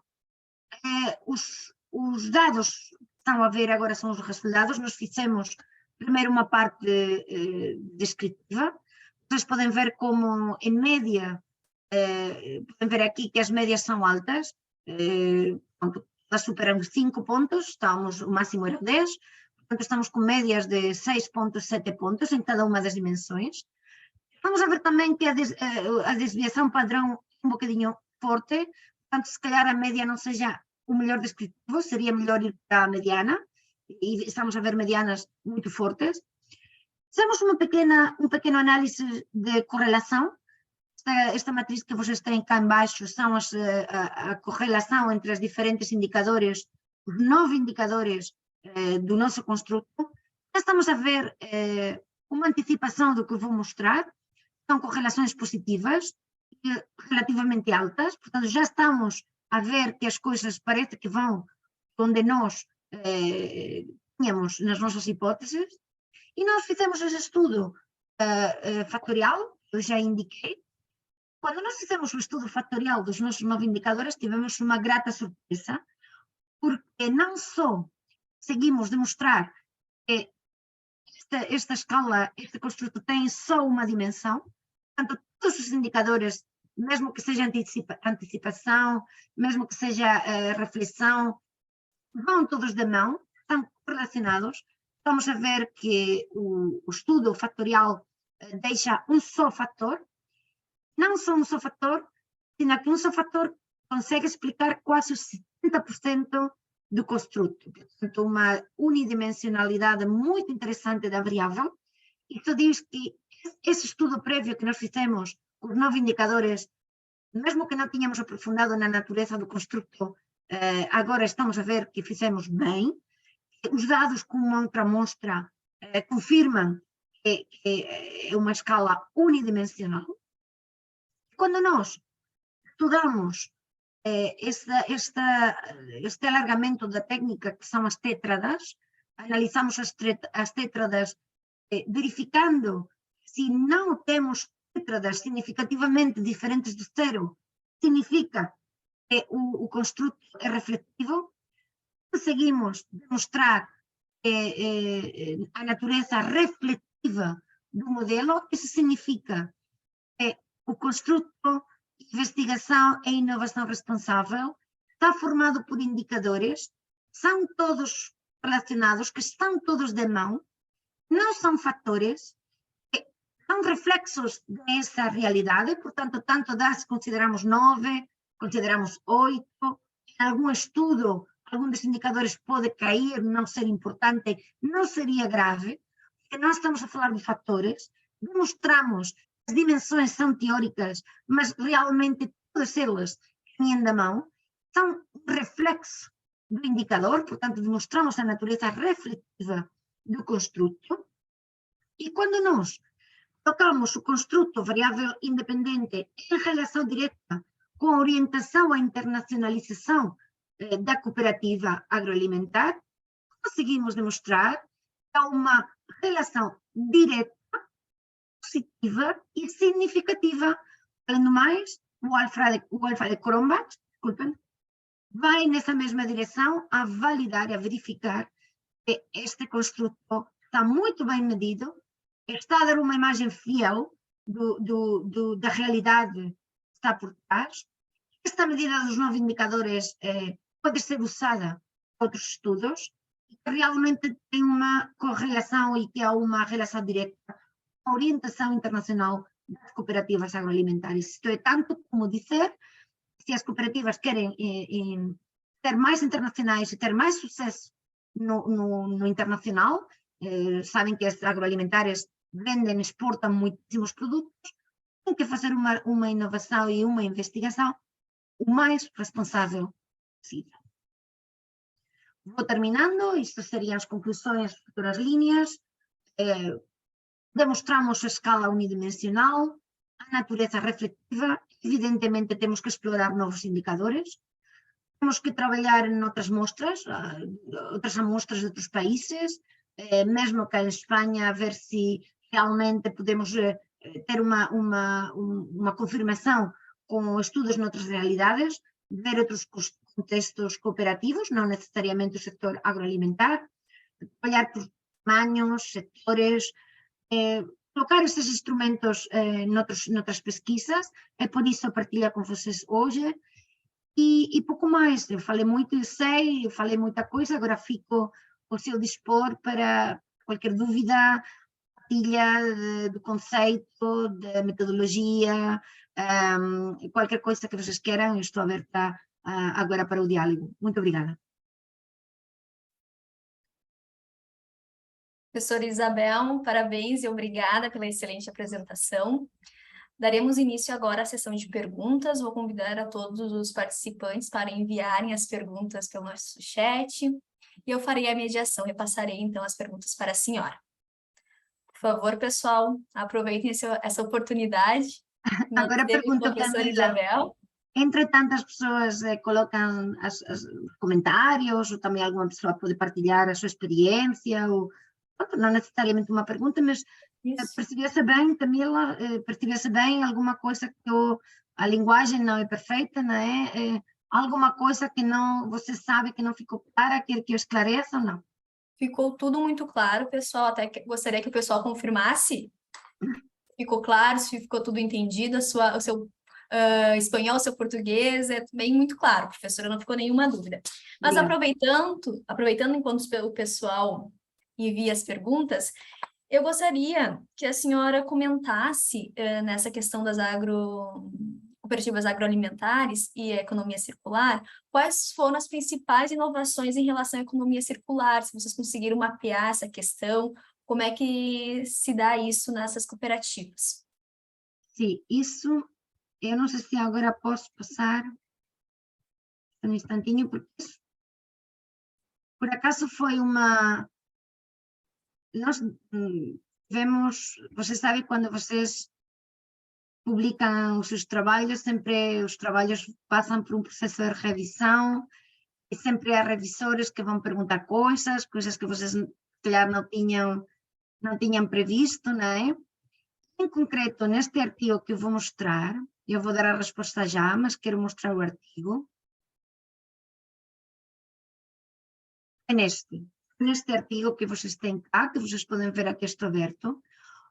Os dados que estão a ver agora são os resultados. Nós fizemos primeiro uma parte descritiva. Vocês podem ver como, em média, podem ver aqui que as médias são altas, elas superam 5 pontos, o máximo era 10, portanto estamos com médias de 6 pontos, 7 pontos em cada uma das dimensões. Vamos a ver também que a desviação padrão é um bocadinho forte, portanto se calhar a média não seja o melhor descritivo, seria melhor ir para a mediana, e estamos a ver medianas muito fortes. Fizemos um pequeno análise de correlação. Esta matriz que vocês têm cá embaixo são a correlação entre os diferentes indicadores, os 9 indicadores do nosso construto. Já estamos a ver uma antecipação do que eu vou mostrar. São correlações positivas, relativamente altas, portanto já estamos a ver que as coisas parece que vão onde nós tínhamos nas nossas hipóteses, e nós fizemos esse estudo fatorial, eu já indiquei. Quando nós fizemos o estudo fatorial dos nossos 9 indicadores, tivemos uma grata surpresa, porque não só conseguimos demonstrar que esta escala, este construto tem só uma dimensão, portanto, todos os indicadores, mesmo que seja antecipação, mesmo que seja reflexão, vão todos de mão, estão relacionados. Estamos a ver que o estudo fatorial deixa um só fator, não só um só fator, sino que um só fator consegue explicar quase os 70% do construto. Portanto, uma unidimensionalidade muito interessante da variável. Isso diz que esse estudo prévio que nós fizemos, com os 9 indicadores, mesmo que não tínhamos aprofundado na natureza do construto, agora estamos a ver que fizemos bem. Os dados com uma outra amostra confirmam que é uma escala unidimensional. Quando nós estudamos este alargamento da técnica, que são as tétradas, analisamos as tétradas verificando se não temos tétradas significativamente diferentes do 0, significa que o construto é refletivo. Conseguimos demonstrar a natureza refletiva do modelo. Isso significa que o construto de investigação e inovação responsável está formado por indicadores, são todos relacionados, que estão todos de mão, não são fatores, são reflexos dessa realidade, portanto, tanto se consideramos 9, consideramos 8, em algum estudo, algum dos indicadores pode cair, não ser importante, não seria grave, porque nós estamos a falar de fatores, demonstramos as dimensões são teóricas, mas realmente todas elas têm da mão, são um reflexo do indicador, portanto, demonstramos a natureza refletiva do construto, e quando nós colocamos o construto variável independente em relação direta com a orientação à internacionalização da cooperativa agroalimentar, conseguimos demonstrar que há uma relação direta, positiva e significativa. Além do mais, o alfa de Cronbach, desculpem, vai nessa mesma direção a validar e a verificar que este construto está muito bem medido, está a dar uma imagem fiel da realidade que está por trás. Esta medida dos 9 indicadores pode ser usada em outros estudos e que realmente tem uma correlação e que há uma relação direta com a orientação internacional das cooperativas agroalimentares. Isto é tanto como dizer, se as cooperativas querem ter mais internacionais e ter mais sucesso no internacional, sabem que as agroalimentares vendem, exportam muitíssimos produtos, tem que fazer uma inovação e uma investigação o mais responsável possível. Vou terminando, isto seriam as conclusões, futuras linhas. Demonstramos a escala unidimensional, a natureza reflexiva, evidentemente temos que explorar novos indicadores, temos que trabalhar em outras mostras, outras amostras de outros países, mesmo que em Espanha, a ver se realmente podemos ter uma confirmação com estudos noutras realidades, ver outros contextos cooperativos, não necessariamente o setor agroalimentar, trabalhar por tamanhos, setores, colocar esses instrumentos noutras pesquisas, é por isso eu partilho com vocês hoje. E pouco mais, eu falei muito, eu sei, eu falei muita coisa, agora fico ao seu dispor para qualquer dúvida, partilha do conceito, da metodologia, qualquer coisa que vocês queiram, eu estou aberta agora para o diálogo. Muito obrigada. Professora Isabel, parabéns e obrigada pela excelente apresentação. Daremos início agora à sessão de perguntas. Vou convidar a todos os participantes para enviarem as perguntas pelo nosso chat e eu farei a mediação e passarei então as perguntas para a senhora. Por favor, pessoal, aproveitem essa oportunidade. Agora pergunto, professora Isabel. Entre tantas pessoas colocam os comentários, ou também alguma pessoa pode partilhar a sua experiência, ou não necessariamente uma pergunta, mas percebeu-se bem, Camila, percebeu-se bem alguma coisa que a linguagem não é perfeita, não é? Alguma coisa que não, você sabe que não ficou clara, quer que eu esclareça ou não? Ficou tudo muito claro, pessoal, até gostaria que o pessoal confirmasse. Ficou claro, se ficou tudo entendido, o seu espanhol, o seu português, é bem muito claro, professora, não ficou nenhuma dúvida. Mas aproveitando enquanto o pessoal envia as perguntas, eu gostaria que a senhora comentasse nessa questão das cooperativas agroalimentares e a economia circular, quais foram as principais inovações em relação à economia circular, se vocês conseguiram mapear essa questão, como é que se dá isso nessas cooperativas? Sim, isso, eu não sei se agora posso passar um instantinho, porque isso, por acaso foi nós vemos, você sabe, quando vocês publicam os seus trabalhos, sempre os trabalhos passam por um processo de revisão e sempre há revisores que vão perguntar coisas que vocês, se calhar, não tinham previsto, não é? Em concreto, neste artigo que eu vou mostrar, eu vou dar a resposta já, mas quero mostrar o artigo. É neste artigo que vocês têm cá, que vocês podem ver aqui, estou aberto.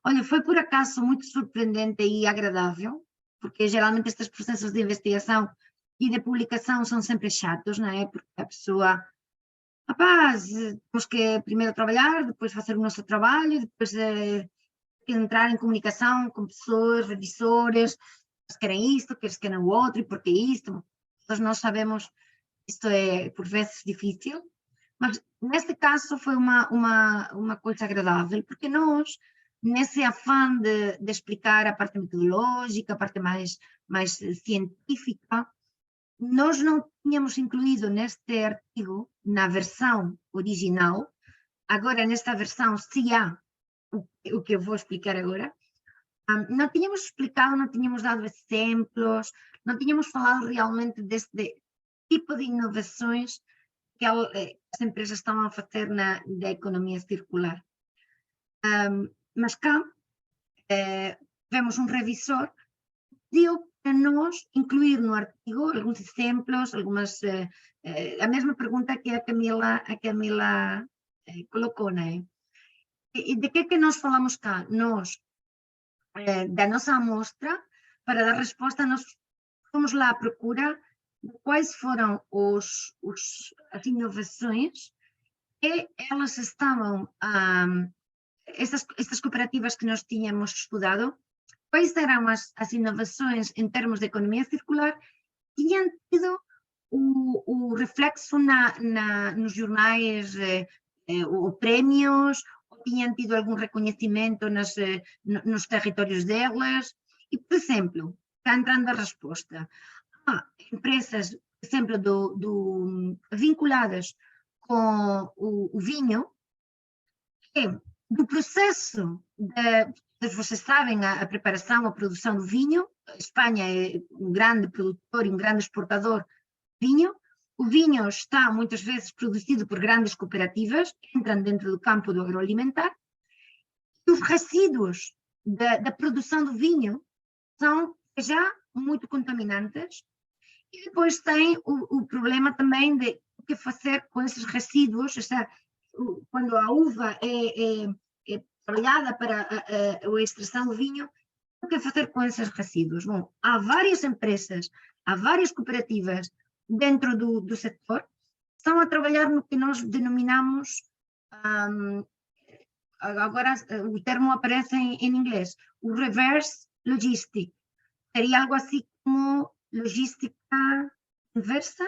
Olha, foi por acaso muito surpreendente e agradável, porque geralmente estes processos de investigação e de publicação são sempre chatos, não é? Porque a pessoa, rapaz, temos que primeiro trabalhar, depois fazer o nosso trabalho, depois entrar em comunicação com pessoas, revisores, que querem isto, que eles querem o outro, e porque isto. Todos nós sabemos que isto é, por vezes, difícil, mas neste caso foi uma coisa agradável, porque nós, nesse afã de explicar a parte metodológica, a parte mais científica, nós não tínhamos incluído neste artigo, na versão original, agora nesta versão se há o que eu vou explicar agora, não tínhamos explicado, não tínhamos dado exemplos, não tínhamos falado realmente deste tipo de inovações que as empresas estão a fazer da economia circular. Mas cá vemos um revisor que pediu para nós incluir no artigo alguns exemplos, a mesma pergunta que a Camila colocou, não é? E de que nós falamos cá? Nós, da nossa amostra, para dar resposta, nós fomos lá à procura de quais foram as inovações que elas estavam, estas cooperativas que nós tínhamos estudado, quais eram as inovações em termos de economia circular, tinham tido o reflexo nos jornais ou prémios, ou tinham tido algum reconhecimento nos territórios delas. E, por exemplo, está entrando a resposta. Há empresas, por exemplo, vinculadas com o vinho, que do processo vocês sabem, a preparação, a produção do vinho. A Espanha é um grande produtor e um grande exportador de vinho. O vinho está muitas vezes produzido por grandes cooperativas, entram dentro do campo do agroalimentar. E os resíduos da produção do vinho são já muito contaminantes. E depois tem o problema também de o que fazer com esses resíduos, quando a uva é trabalhada para a extração do vinho, o que fazer com esses resíduos? Bom, há várias empresas, há várias cooperativas dentro do setor que estão a trabalhar no que nós denominamos, agora o termo aparece em inglês, o reverse logistic. Seria algo assim como logística inversa,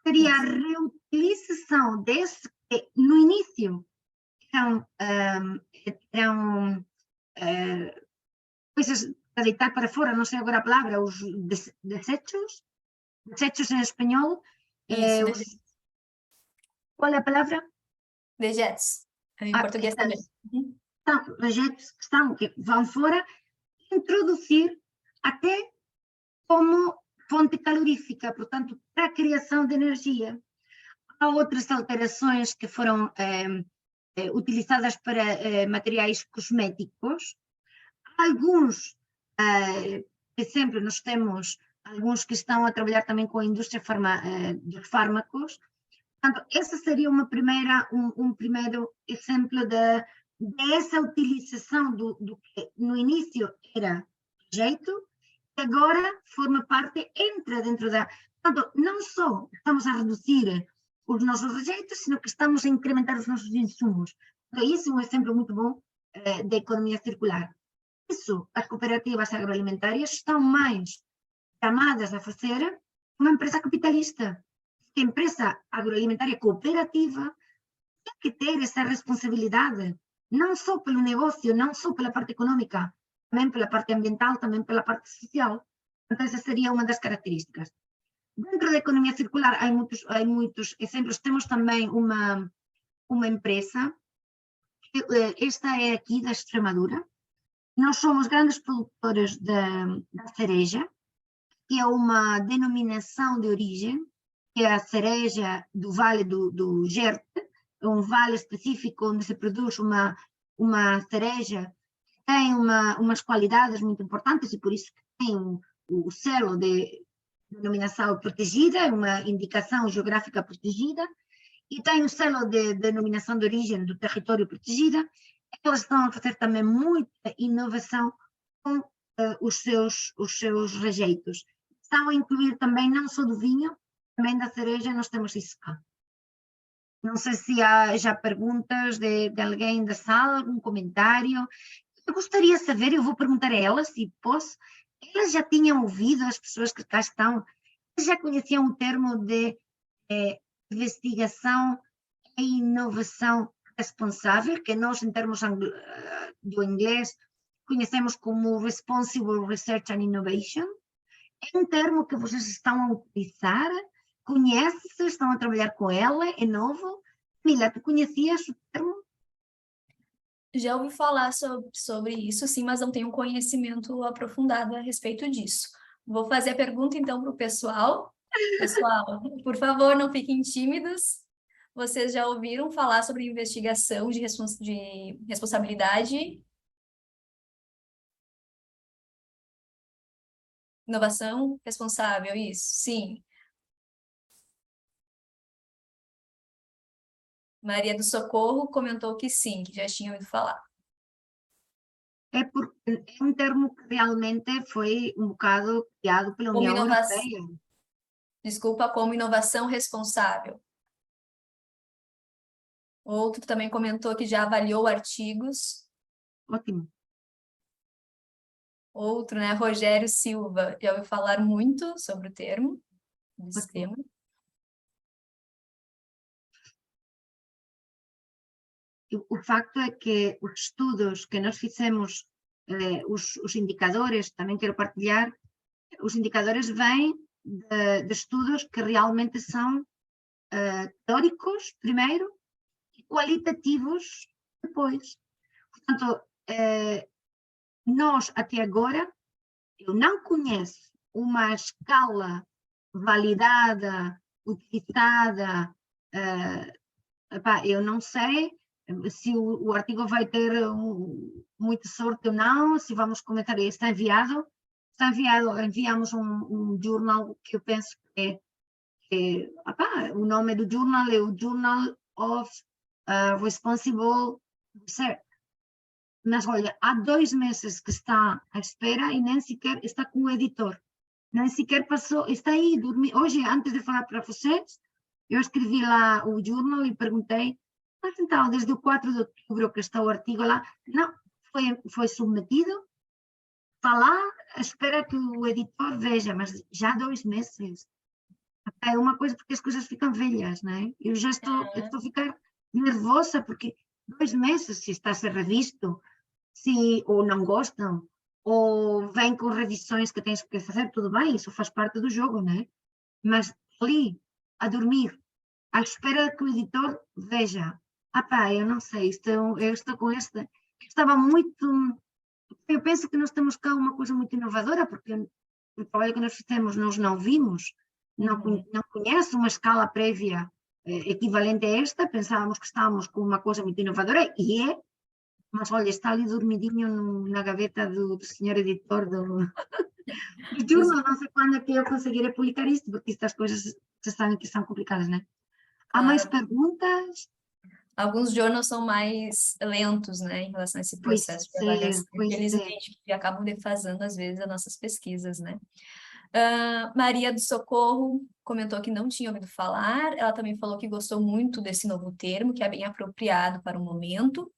seria a reutilização desse que no início eram coisas para deitar para fora, não sei agora a palavra, os desechos em espanhol. Isso, qual é a palavra? dejetos, em português também. São dejetos que vão fora, introduzir até como fonte calorífica, portanto, para a criação de energia. Há outras alterações que foram utilizadas para materiais cosméticos. Alguns, por exemplo, nós temos alguns que estão a trabalhar também com a indústria dos fármacos. Portanto, esse seria um primeiro exemplo dessa utilização do que no início era jeito, que agora forma parte, entra dentro da... Portanto, não só estamos a reduzir os nossos rejeitos, sino que estamos a incrementar os nossos insumos. Então, isso é um exemplo muito bom da economia circular. Isso, as cooperativas agroalimentárias estão mais chamadas a fazer uma empresa capitalista. A empresa agroalimentária cooperativa tem que ter essa responsabilidade, não só pelo negócio, não só pela parte econômica, também pela parte ambiental, também pela parte social. Então, essa seria uma das características. Dentro da economia circular há muitos exemplos. Temos também uma empresa, esta é aqui da Extremadura. Nós somos grandes produtores da cereja, que é uma denominação de origem, que é a cereja do Vale do Jerte, é um vale específico onde se produz uma cereja que tem umas qualidades muito importantes e por isso que tem o selo de denominação protegida, uma indicação geográfica protegida, e tem o selo de denominação de origem do território protegida. Elas estão a fazer também muita inovação com os seus rejeitos. Estão a incluir também, não só do vinho, também da cereja, nós temos isso cá. Não sei se há já perguntas de alguém da sala, algum comentário. Eu gostaria de saber, eu vou perguntar a elas, se posso, elas já tinham ouvido, as pessoas que cá estão, já conheciam o termo de investigação e inovação responsável, que nós, em termos do inglês, conhecemos como Responsible Research and Innovation. É um termo que vocês estão a utilizar? Conhecem-se? Estão a trabalhar com ela? É novo? Mila, tu conhecias o termo? Já ouvi falar sobre isso, sim, mas não tenho um conhecimento aprofundado a respeito disso. Vou fazer a pergunta, então, para o pessoal. Pessoal, por favor, não fiquem tímidos. Vocês já ouviram falar sobre investigação de responsabilidade? Inovação responsável, isso, sim. Maria do Socorro comentou que sim, que já tinha ouvido falar. É um termo que realmente foi um bocado criado pela União Europeia. Desculpa, como inovação responsável. Outro também comentou que já avaliou artigos. Ótimo. Outro, né, Rogério Silva, já ouviu falar muito sobre o termo, desse tema. o facto é que os estudos que nós fizemos, os indicadores, também quero partilhar, os indicadores vêm de estudos que realmente são teóricos, primeiro, e qualitativos, depois. Portanto, nós, até agora, eu não conheço uma escala validada, utilizada, eu não sei se o artigo vai ter muita sorte ou não, se vamos comentar, está enviado, enviamos um journal que eu penso que o nome do journal é o Journal of Responsible Research. Mas olha, há 2 meses que está à espera e nem sequer está com o editor. Nem sequer passou, está aí, dormir. Hoje, antes de falar para vocês, eu escrevi lá o jornal e perguntei, mas então, desde o 4 de outubro que está o artigo lá, não, foi submetido, está lá, espera que o editor veja, mas já há 2 meses. É uma coisa porque as coisas ficam velhas, não é? Eu estou a ficar nervosa porque 2 meses, se está a ser revisto, se ou não gostam, ou vem com revisões que tens que fazer, tudo bem, isso faz parte do jogo, não é? Mas ali, a dormir, à espera que o editor veja, eu não sei, eu estou com esta, estava muito, eu penso que nós temos cá uma coisa muito inovadora, porque o trabalho que nós fizemos, nós não vimos, não conheço uma escala prévia equivalente a esta, pensávamos que estávamos com uma coisa muito inovadora, e é, mas olha, está ali dormidinho na gaveta do senhor editor do jornal, não sei quando é que eu conseguirei publicar isto, porque estas coisas, vocês sabem que são complicadas, né? Há mais perguntas? Alguns jornais são mais lentos, né, em relação a esse processo de avaliação, porque eles entendem que acabam defasando, às vezes, as nossas pesquisas, né? Maria do Socorro comentou que não tinha ouvido falar, ela também falou que gostou muito desse novo termo, que é bem apropriado para o momento,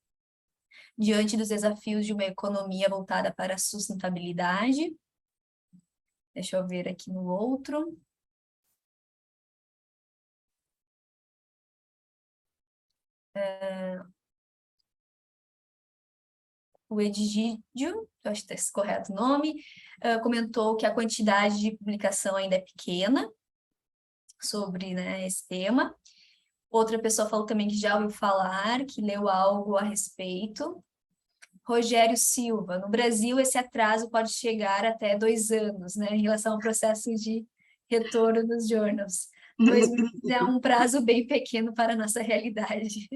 diante dos desafios de uma economia voltada para a sustentabilidade. Deixa eu ver aqui no outro. O Edgídio, eu acho que está correto o nome, comentou que a quantidade de publicação ainda é pequena sobre, né, esse tema. Outra pessoa falou também que já ouviu falar, que leu algo a respeito. Rogério Silva, no Brasil esse atraso pode chegar até 2 anos, né, em relação ao processo de retorno dos journals. 2 meses é um prazo bem pequeno para a nossa realidade.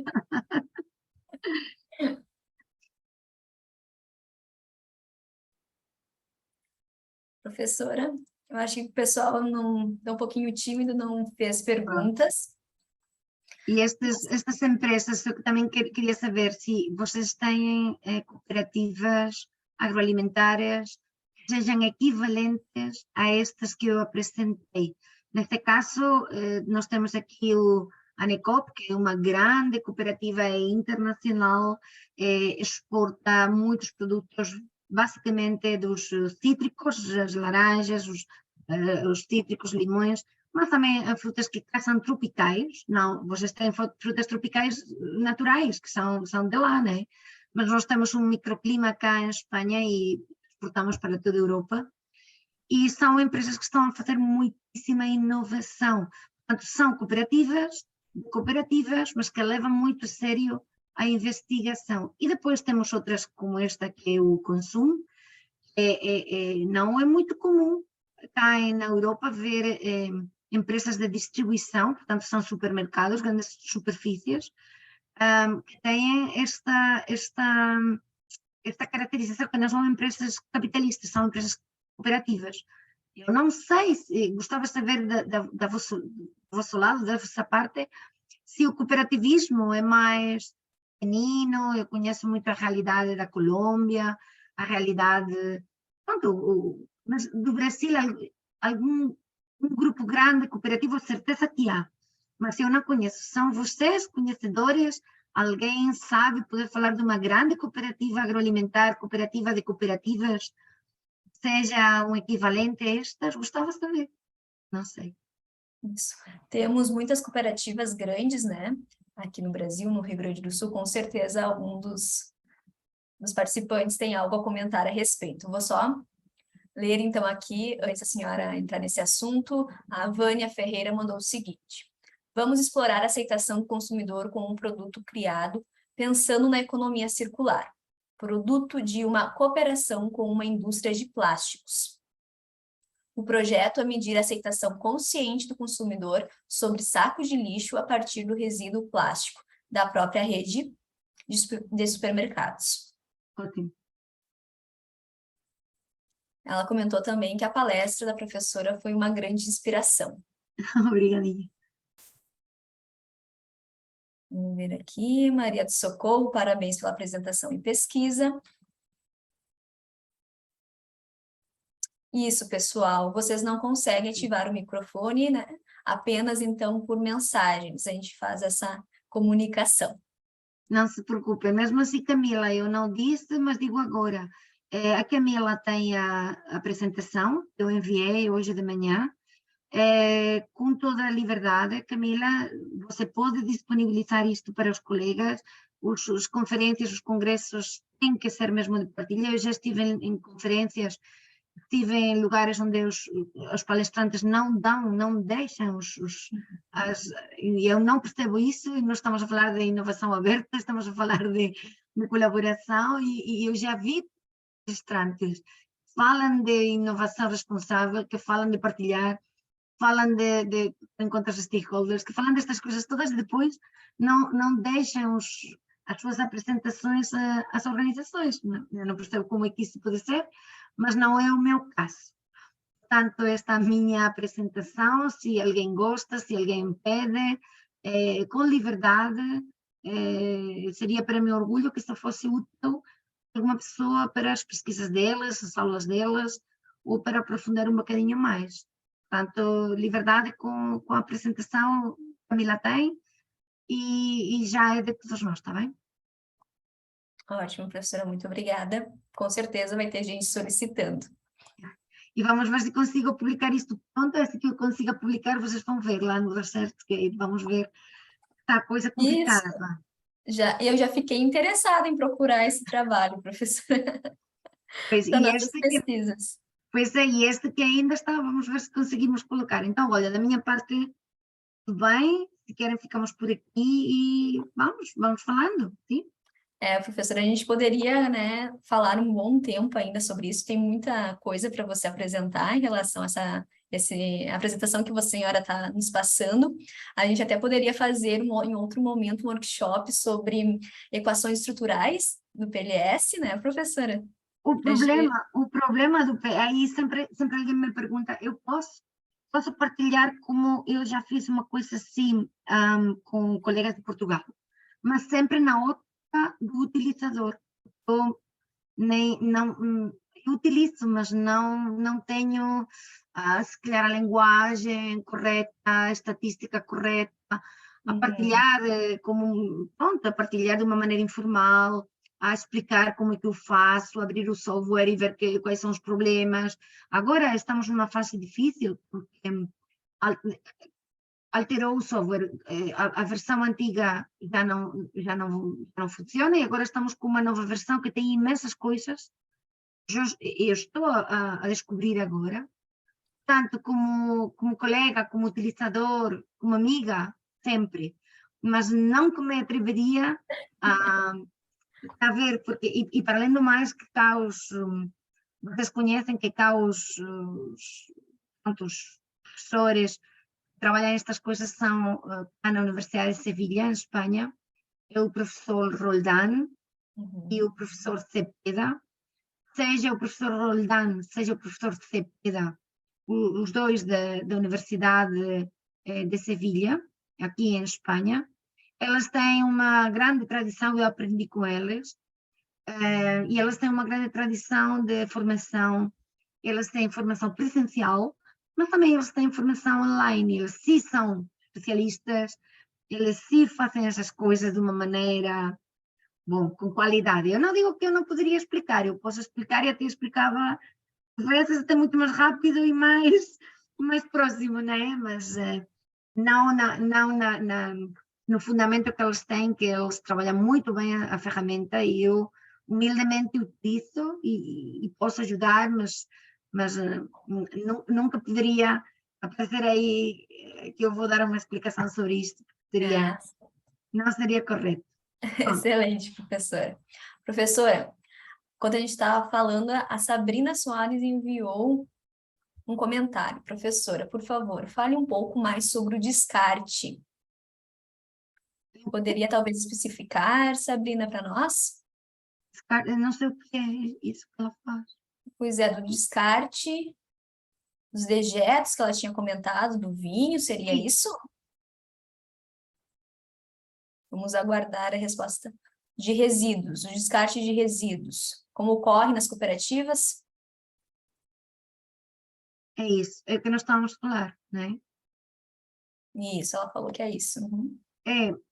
Professora, eu acho que o pessoal não é um pouquinho tímido, não fez perguntas. E estas empresas, eu também queria saber se vocês têm cooperativas agroalimentares que sejam equivalentes a estas que eu apresentei. Neste caso, nós temos aqui o ANECOP, que é uma grande cooperativa internacional, exporta muitos produtos, basicamente dos cítricos, as laranjas, os cítricos, limões, mas também frutas que cá são tropicais. Não, vocês têm frutas tropicais naturais, que são de lá, né? Mas nós temos um microclima cá em Espanha e exportamos para toda a Europa. E são empresas que estão a fazer muitíssima inovação. Portanto, são cooperativas, mas que levam muito a sério a investigação. E depois temos outras como esta, que é o consumo. Não é muito comum cá na Europa ver empresas de distribuição, portanto são supermercados, grandes superfícies, que têm esta caracterização, que não são empresas capitalistas, são empresas cooperativas. Eu não sei, gostava de saber do vosso lado, da vossa parte, se o cooperativismo é mais pequenino. Eu conheço muito a realidade da Colômbia, a realidade, mas do Brasil, algum um grupo grande cooperativo, certeza que há, mas eu não conheço. São vocês conhecedores? Alguém sabe poder falar de uma grande cooperativa agroalimentar, cooperativa de cooperativas, seja um equivalente a estas? Gostava de saber. Não sei. Isso. Temos muitas cooperativas grandes, né? aqui no Brasil, no Rio Grande do Sul, com certeza algum dos participantes tem algo a comentar a respeito. Vou só ler, então, aqui, antes da senhora entrar nesse assunto, a Vânia Ferreira mandou o seguinte: vamos explorar a aceitação do consumidor com um produto criado pensando na economia circular, produto de uma cooperação com uma indústria de plásticos. O projeto é medir a aceitação consciente do consumidor sobre sacos de lixo a partir do resíduo plástico da própria rede de supermercados. Ótimo. Ela comentou também que a palestra da professora foi uma grande inspiração. Obrigadinha. Vamos ver aqui, Maria do Socorro, parabéns pela apresentação e pesquisa. Isso, pessoal, vocês não conseguem ativar o microfone, né? Apenas, então, por mensagens, a gente faz essa comunicação. Não se preocupe, mesmo assim, Camila, eu não disse, mas digo agora. A Camila tem a apresentação, eu enviei hoje de manhã, com toda a liberdade. Camila, você pode disponibilizar isto para os colegas, as conferências, os congressos têm que ser mesmo de partilha. Eu já estive em conferências, estive em lugares onde os palestrantes não deixam e eu não percebo isso, e nós estamos a falar de inovação aberta, estamos a falar de colaboração, e eu já vi palestrantes que falam de inovação responsável, que falam de partilhar, falam de encontros de stakeholders, que falam destas coisas todas, e depois não deixam as suas apresentações às organizações. Eu não percebo como é que isso pode ser, mas não é o meu caso. Portanto, esta é a minha apresentação. Se alguém gosta, se alguém pede, com liberdade, seria para mim orgulho que isso fosse útil para uma pessoa, para as pesquisas delas, as aulas delas, ou para aprofundar um bocadinho mais. Portanto, liberdade com a apresentação, a Camila tem, e já é de todos nós, está bem? Ótimo, professora, muito obrigada. Com certeza vai ter gente solicitando. E vamos ver se consigo publicar isto pronto. Se que eu consiga publicar, vocês vão ver lá no ResearchGate, vamos ver. Está a coisa complicada. Eu já fiquei interessada em procurar esse trabalho, professora, Pois, para nossas pesquisas. Pois é, e este que ainda está, vamos ver se conseguimos colocar. Então, olha, da minha parte, tudo bem. Se querem, ficamos por aqui e vamos falando, sim? Professora, a gente poderia, né, falar um bom tempo ainda sobre isso. Tem muita coisa para você apresentar em relação a essa apresentação que a senhora está nos passando. A gente até poderia fazer em outro momento um workshop sobre equações estruturais do PLS, né, professora? O problema do PLS, aí sempre alguém me pergunta, eu posso partilhar como eu já fiz uma coisa assim com colegas de Portugal, mas sempre na outra do utilizador. Eu utilizo, mas não tenho, se calhar, a linguagem correta, a estatística correta, a partilhar a partilhar de uma maneira informal, a explicar como é que eu faço, abrir o software e ver quais são os problemas. Agora estamos numa fase difícil, porque alterou o software, a versão antiga já não funciona, e agora estamos com uma nova versão que tem imensas coisas. Eu estou a descobrir agora, tanto como colega, como utilizador, como amiga, sempre, mas não que me atreveria a ver, porque, e para além do mais, que cá vocês conhecem que cá os professores trabalhar estas coisas são, na Universidade de Sevilha, em Espanha, é o professor Roldán e o professor Cepeda. Seja o professor Roldán, seja o professor Cepeda, os dois da Universidade de Sevilha, aqui em Espanha, elas têm uma grande tradição, eu aprendi com elas, e elas têm uma grande tradição de formação. Elas têm formação presencial, mas também eles têm formação online. Eles sim são especialistas, eles sim fazem essas coisas de uma maneira, bom, com qualidade. Eu não digo que eu não poderia explicar, eu posso explicar e até explicava, às vezes até muito mais rápido e mais próximo, não é? Mas não no fundamento que eles têm, que eles trabalham muito bem a ferramenta e eu humildemente utilizo e posso ajudar, mas nunca poderia aparecer aí que eu vou dar uma explicação sobre isto, seria, não seria correto. Excelente, professora. Professora, quando a gente estava falando, a Sabrina Soares enviou um comentário. Professora, por favor, fale um pouco mais sobre o descarte. Poderia talvez especificar, Sabrina, para nós? Eu não sei o que é isso que ela faz. Pois é, do descarte, dos dejetos que ela tinha comentado, do vinho, seria Sim. isso? Vamos aguardar a resposta de resíduos, o descarte de resíduos. Como ocorre nas cooperativas? É isso, é o que nós estávamos a falar, não é? Isso, ela falou que é isso. Uhum.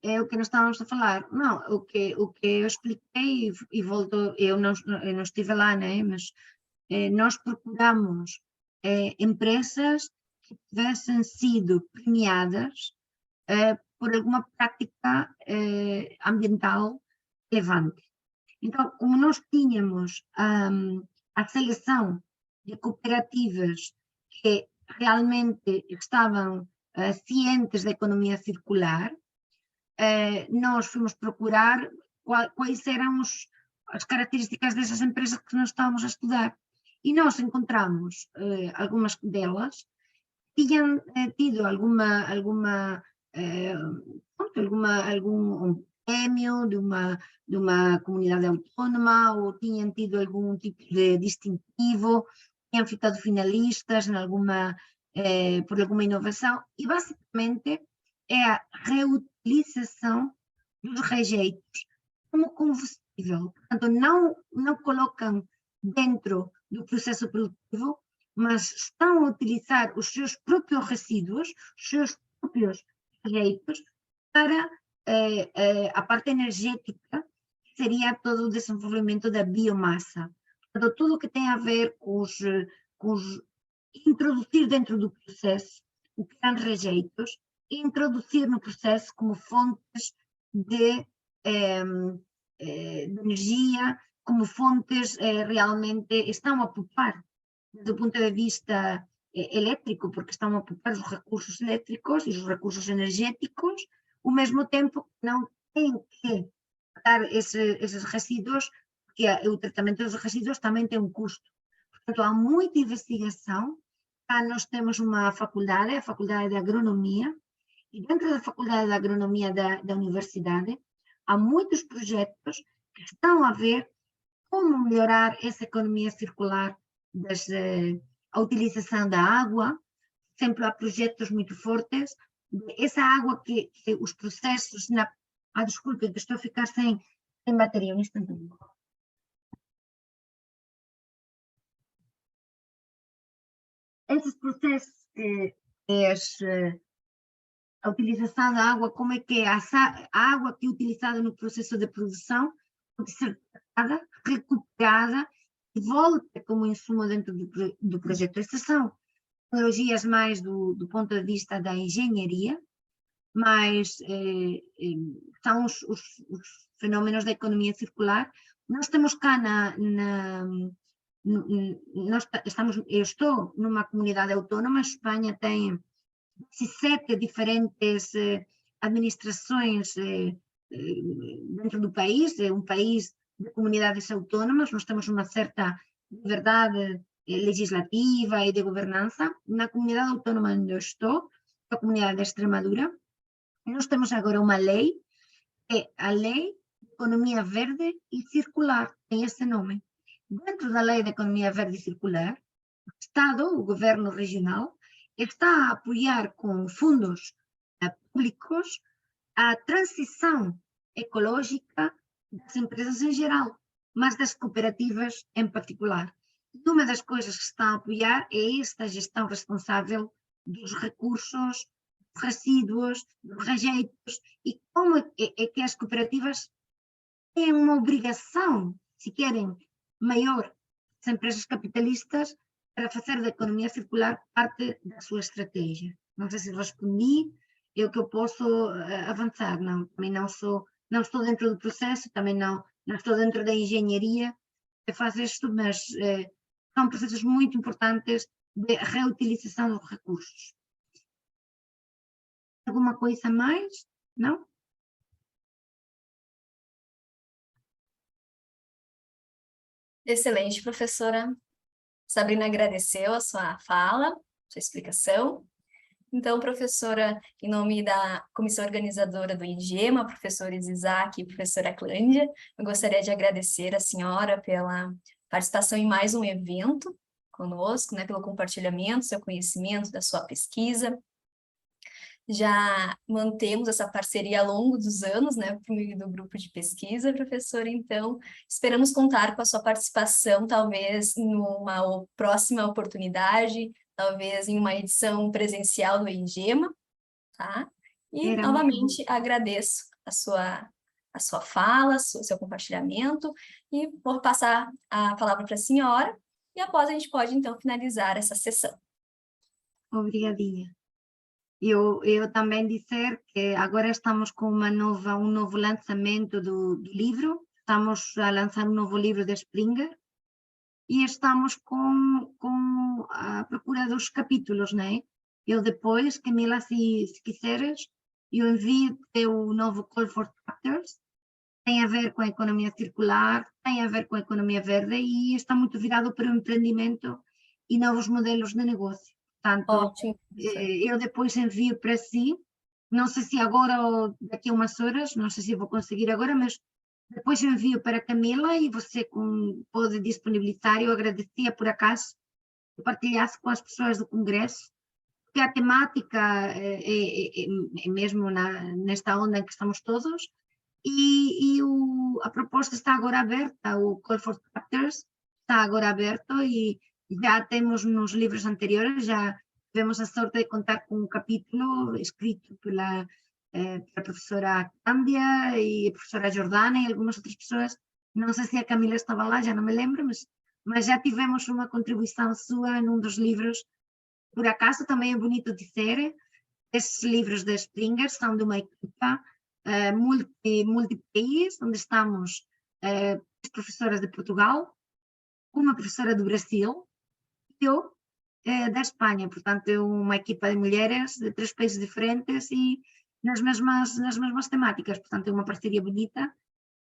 É o que nós estávamos a falar. Não, o que eu expliquei e volto, eu não estive lá, né? Mas nós procuramos empresas que tivessem sido premiadas por alguma prática ambiental relevante. Então, como nós tínhamos a seleção de cooperativas que realmente estavam cientes da economia circular, nós fomos procurar quais eram as características dessas empresas que nós estávamos a estudar. E nós encontramos algumas delas que tinham tido algum prémio de uma comunidade autónoma ou tinham tido algum tipo de distintivo, tinham ficado finalistas por alguma inovação e basicamente é a reutilização dos rejeitos como combustível. Portanto, não colocam dentro do processo produtivo, mas estão a utilizar os seus próprios resíduos, os seus próprios rejeitos, para a parte energética, que seria todo o desenvolvimento da biomassa. Portanto, tudo o que tem a ver com os introduzir dentro do processo o que são rejeitos, introduzir no processo como fontes de energia, como fontes realmente estão a poupar do ponto de vista elétrico, porque estão a poupar os recursos elétricos e os recursos energéticos, ao mesmo tempo que não têm que tratar esses resíduos, porque o tratamento dos resíduos também tem um custo. Portanto, há muita investigação. Cá nós temos uma faculdade, a Faculdade de Agronomia, e dentro da Faculdade de Agronomia da Universidade, há muitos projetos que estão a ver como melhorar essa economia circular, a utilização da água. Sempre há projetos muito fortes. Essa água que os processos... desculpem, que estou a ficar sem bateria, um instantinho. Esses processos a utilização da água, como é que a água que é utilizada no processo de produção pode ser tratada, recuperada e volta como insumo dentro do projeto. Estas são tecnologias mais do ponto de vista da engenharia, mas são os fenómenos da economia circular. Nós temos cá eu estou numa comunidade autónoma, a Espanha tem 17 diferentes administrações dentro do país, é um país de comunidades autónomas, nós temos uma certa liberdade legislativa e de governança. Na comunidade autónoma onde eu estou, a comunidade de Extremadura, nós temos agora uma lei, é a Lei de Economia Verde e Circular, tem esse nome. Dentro da Lei de Economia Verde e Circular, o Estado, o governo regional, está a apoiar com fundos públicos a transição ecológica das empresas em geral, mas das cooperativas em particular. E uma das coisas que está a apoiar é esta gestão responsável dos recursos, dos resíduos, dos rejeitos, e como é que as cooperativas têm uma obrigação, se querem, maior das empresas capitalistas para fazer da economia circular parte da sua estratégia. Não sei se respondi, é o que eu posso avançar. Não, também não estou dentro do processo, também não estou dentro da engenharia que faz isto, mas são processos muito importantes de reutilização dos recursos. Alguma coisa mais? Não? Excelente, professora. Sabrina agradeceu a sua fala, sua explicação. Então, professora, em nome da comissão organizadora do IGEMA, professores Isaac e professora Clândia, eu gostaria de agradecer a senhora pela participação em mais um evento conosco, né, pelo compartilhamento do seu conhecimento, da sua pesquisa. Já mantemos essa parceria ao longo dos anos, né, por meio do grupo de pesquisa, professora, então esperamos contar com a sua participação, talvez numa próxima oportunidade, talvez em uma edição presencial do IGEMA, tá? E, Era novamente, agradeço a sua fala, o seu compartilhamento, e vou passar a palavra para a senhora, e após a gente pode, então, finalizar essa sessão. Obrigadinha. Eu também dizer que agora estamos com um novo lançamento do livro, estamos a lançar um novo livro de Springer, e estamos com a procura dos capítulos, né? Eu depois, Camila, se quiseres, eu envio o novo Call for Chapters, tem a ver com a economia circular, tem a ver com a economia verde e está muito virado para o empreendimento e novos modelos de negócio. Portanto, Ótimo. eu depois envio para si, não sei se agora ou daqui a umas horas, não sei se eu vou conseguir agora, mas depois eu envio para a Camila e você pode disponibilizar. Eu agradecia, por acaso, que partilhasse com as pessoas do Congresso, porque a temática é mesmo nesta onda em que estamos todos, e a proposta está agora aberta, o Call for Chapters está agora aberto e já temos nos livros anteriores, já tivemos a sorte de contar com um capítulo escrito pela professora Cândia e a professora Jordana e algumas outras pessoas. Não sei se a Camila estava lá, já não me lembro, mas já tivemos uma contribuição sua num dos livros. Por acaso, também é bonito dizer, estes livros da Springer são de uma equipa multi-país, onde estamos professoras de Portugal, uma professora do Brasil e eu da Espanha. Portanto, é uma equipa de mulheres de 3 países diferentes e nas mesmas temáticas. Portanto, é uma parceria bonita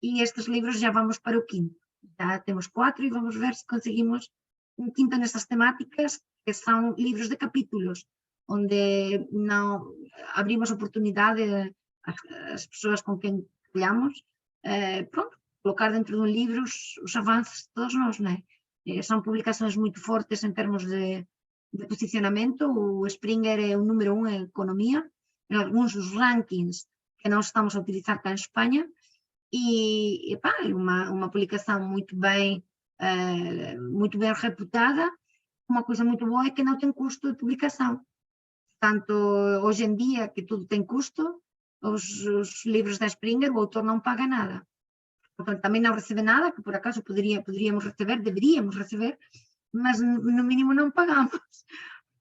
e estes livros já vamos para o 5º. Já temos 4 e vamos ver se conseguimos um 5º nestas temáticas, que são livros de capítulos, onde não abrimos oportunidade às pessoas com quem trabalhamos, pronto, colocar dentro de um livro os avanços de todos nós, não é? São publicações muito fortes em termos de posicionamento. O Springer é o número 1 em economia, em alguns dos rankings que nós estamos a utilizar cá em Espanha, e epá, é uma publicação muito bem reputada. Uma coisa muito boa é que não tem custo de publicação. Portanto, hoje em dia, que tudo tem custo, os livros da Springer, o autor não paga nada. Portanto, também não recebe nada, que por acaso poderíamos receber, deveríamos receber, mas no mínimo não pagamos.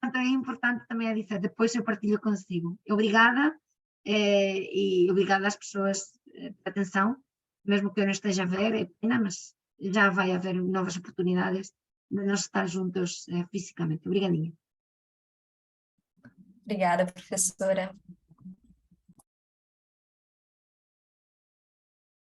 Portanto, é importante também a dizer, depois eu partilho consigo. Obrigada, e obrigada às pessoas pela atenção, mesmo que eu não esteja a ver, é pena, mas já vai haver novas oportunidades de nós estar juntos fisicamente. Obrigadinha. Obrigada, professora.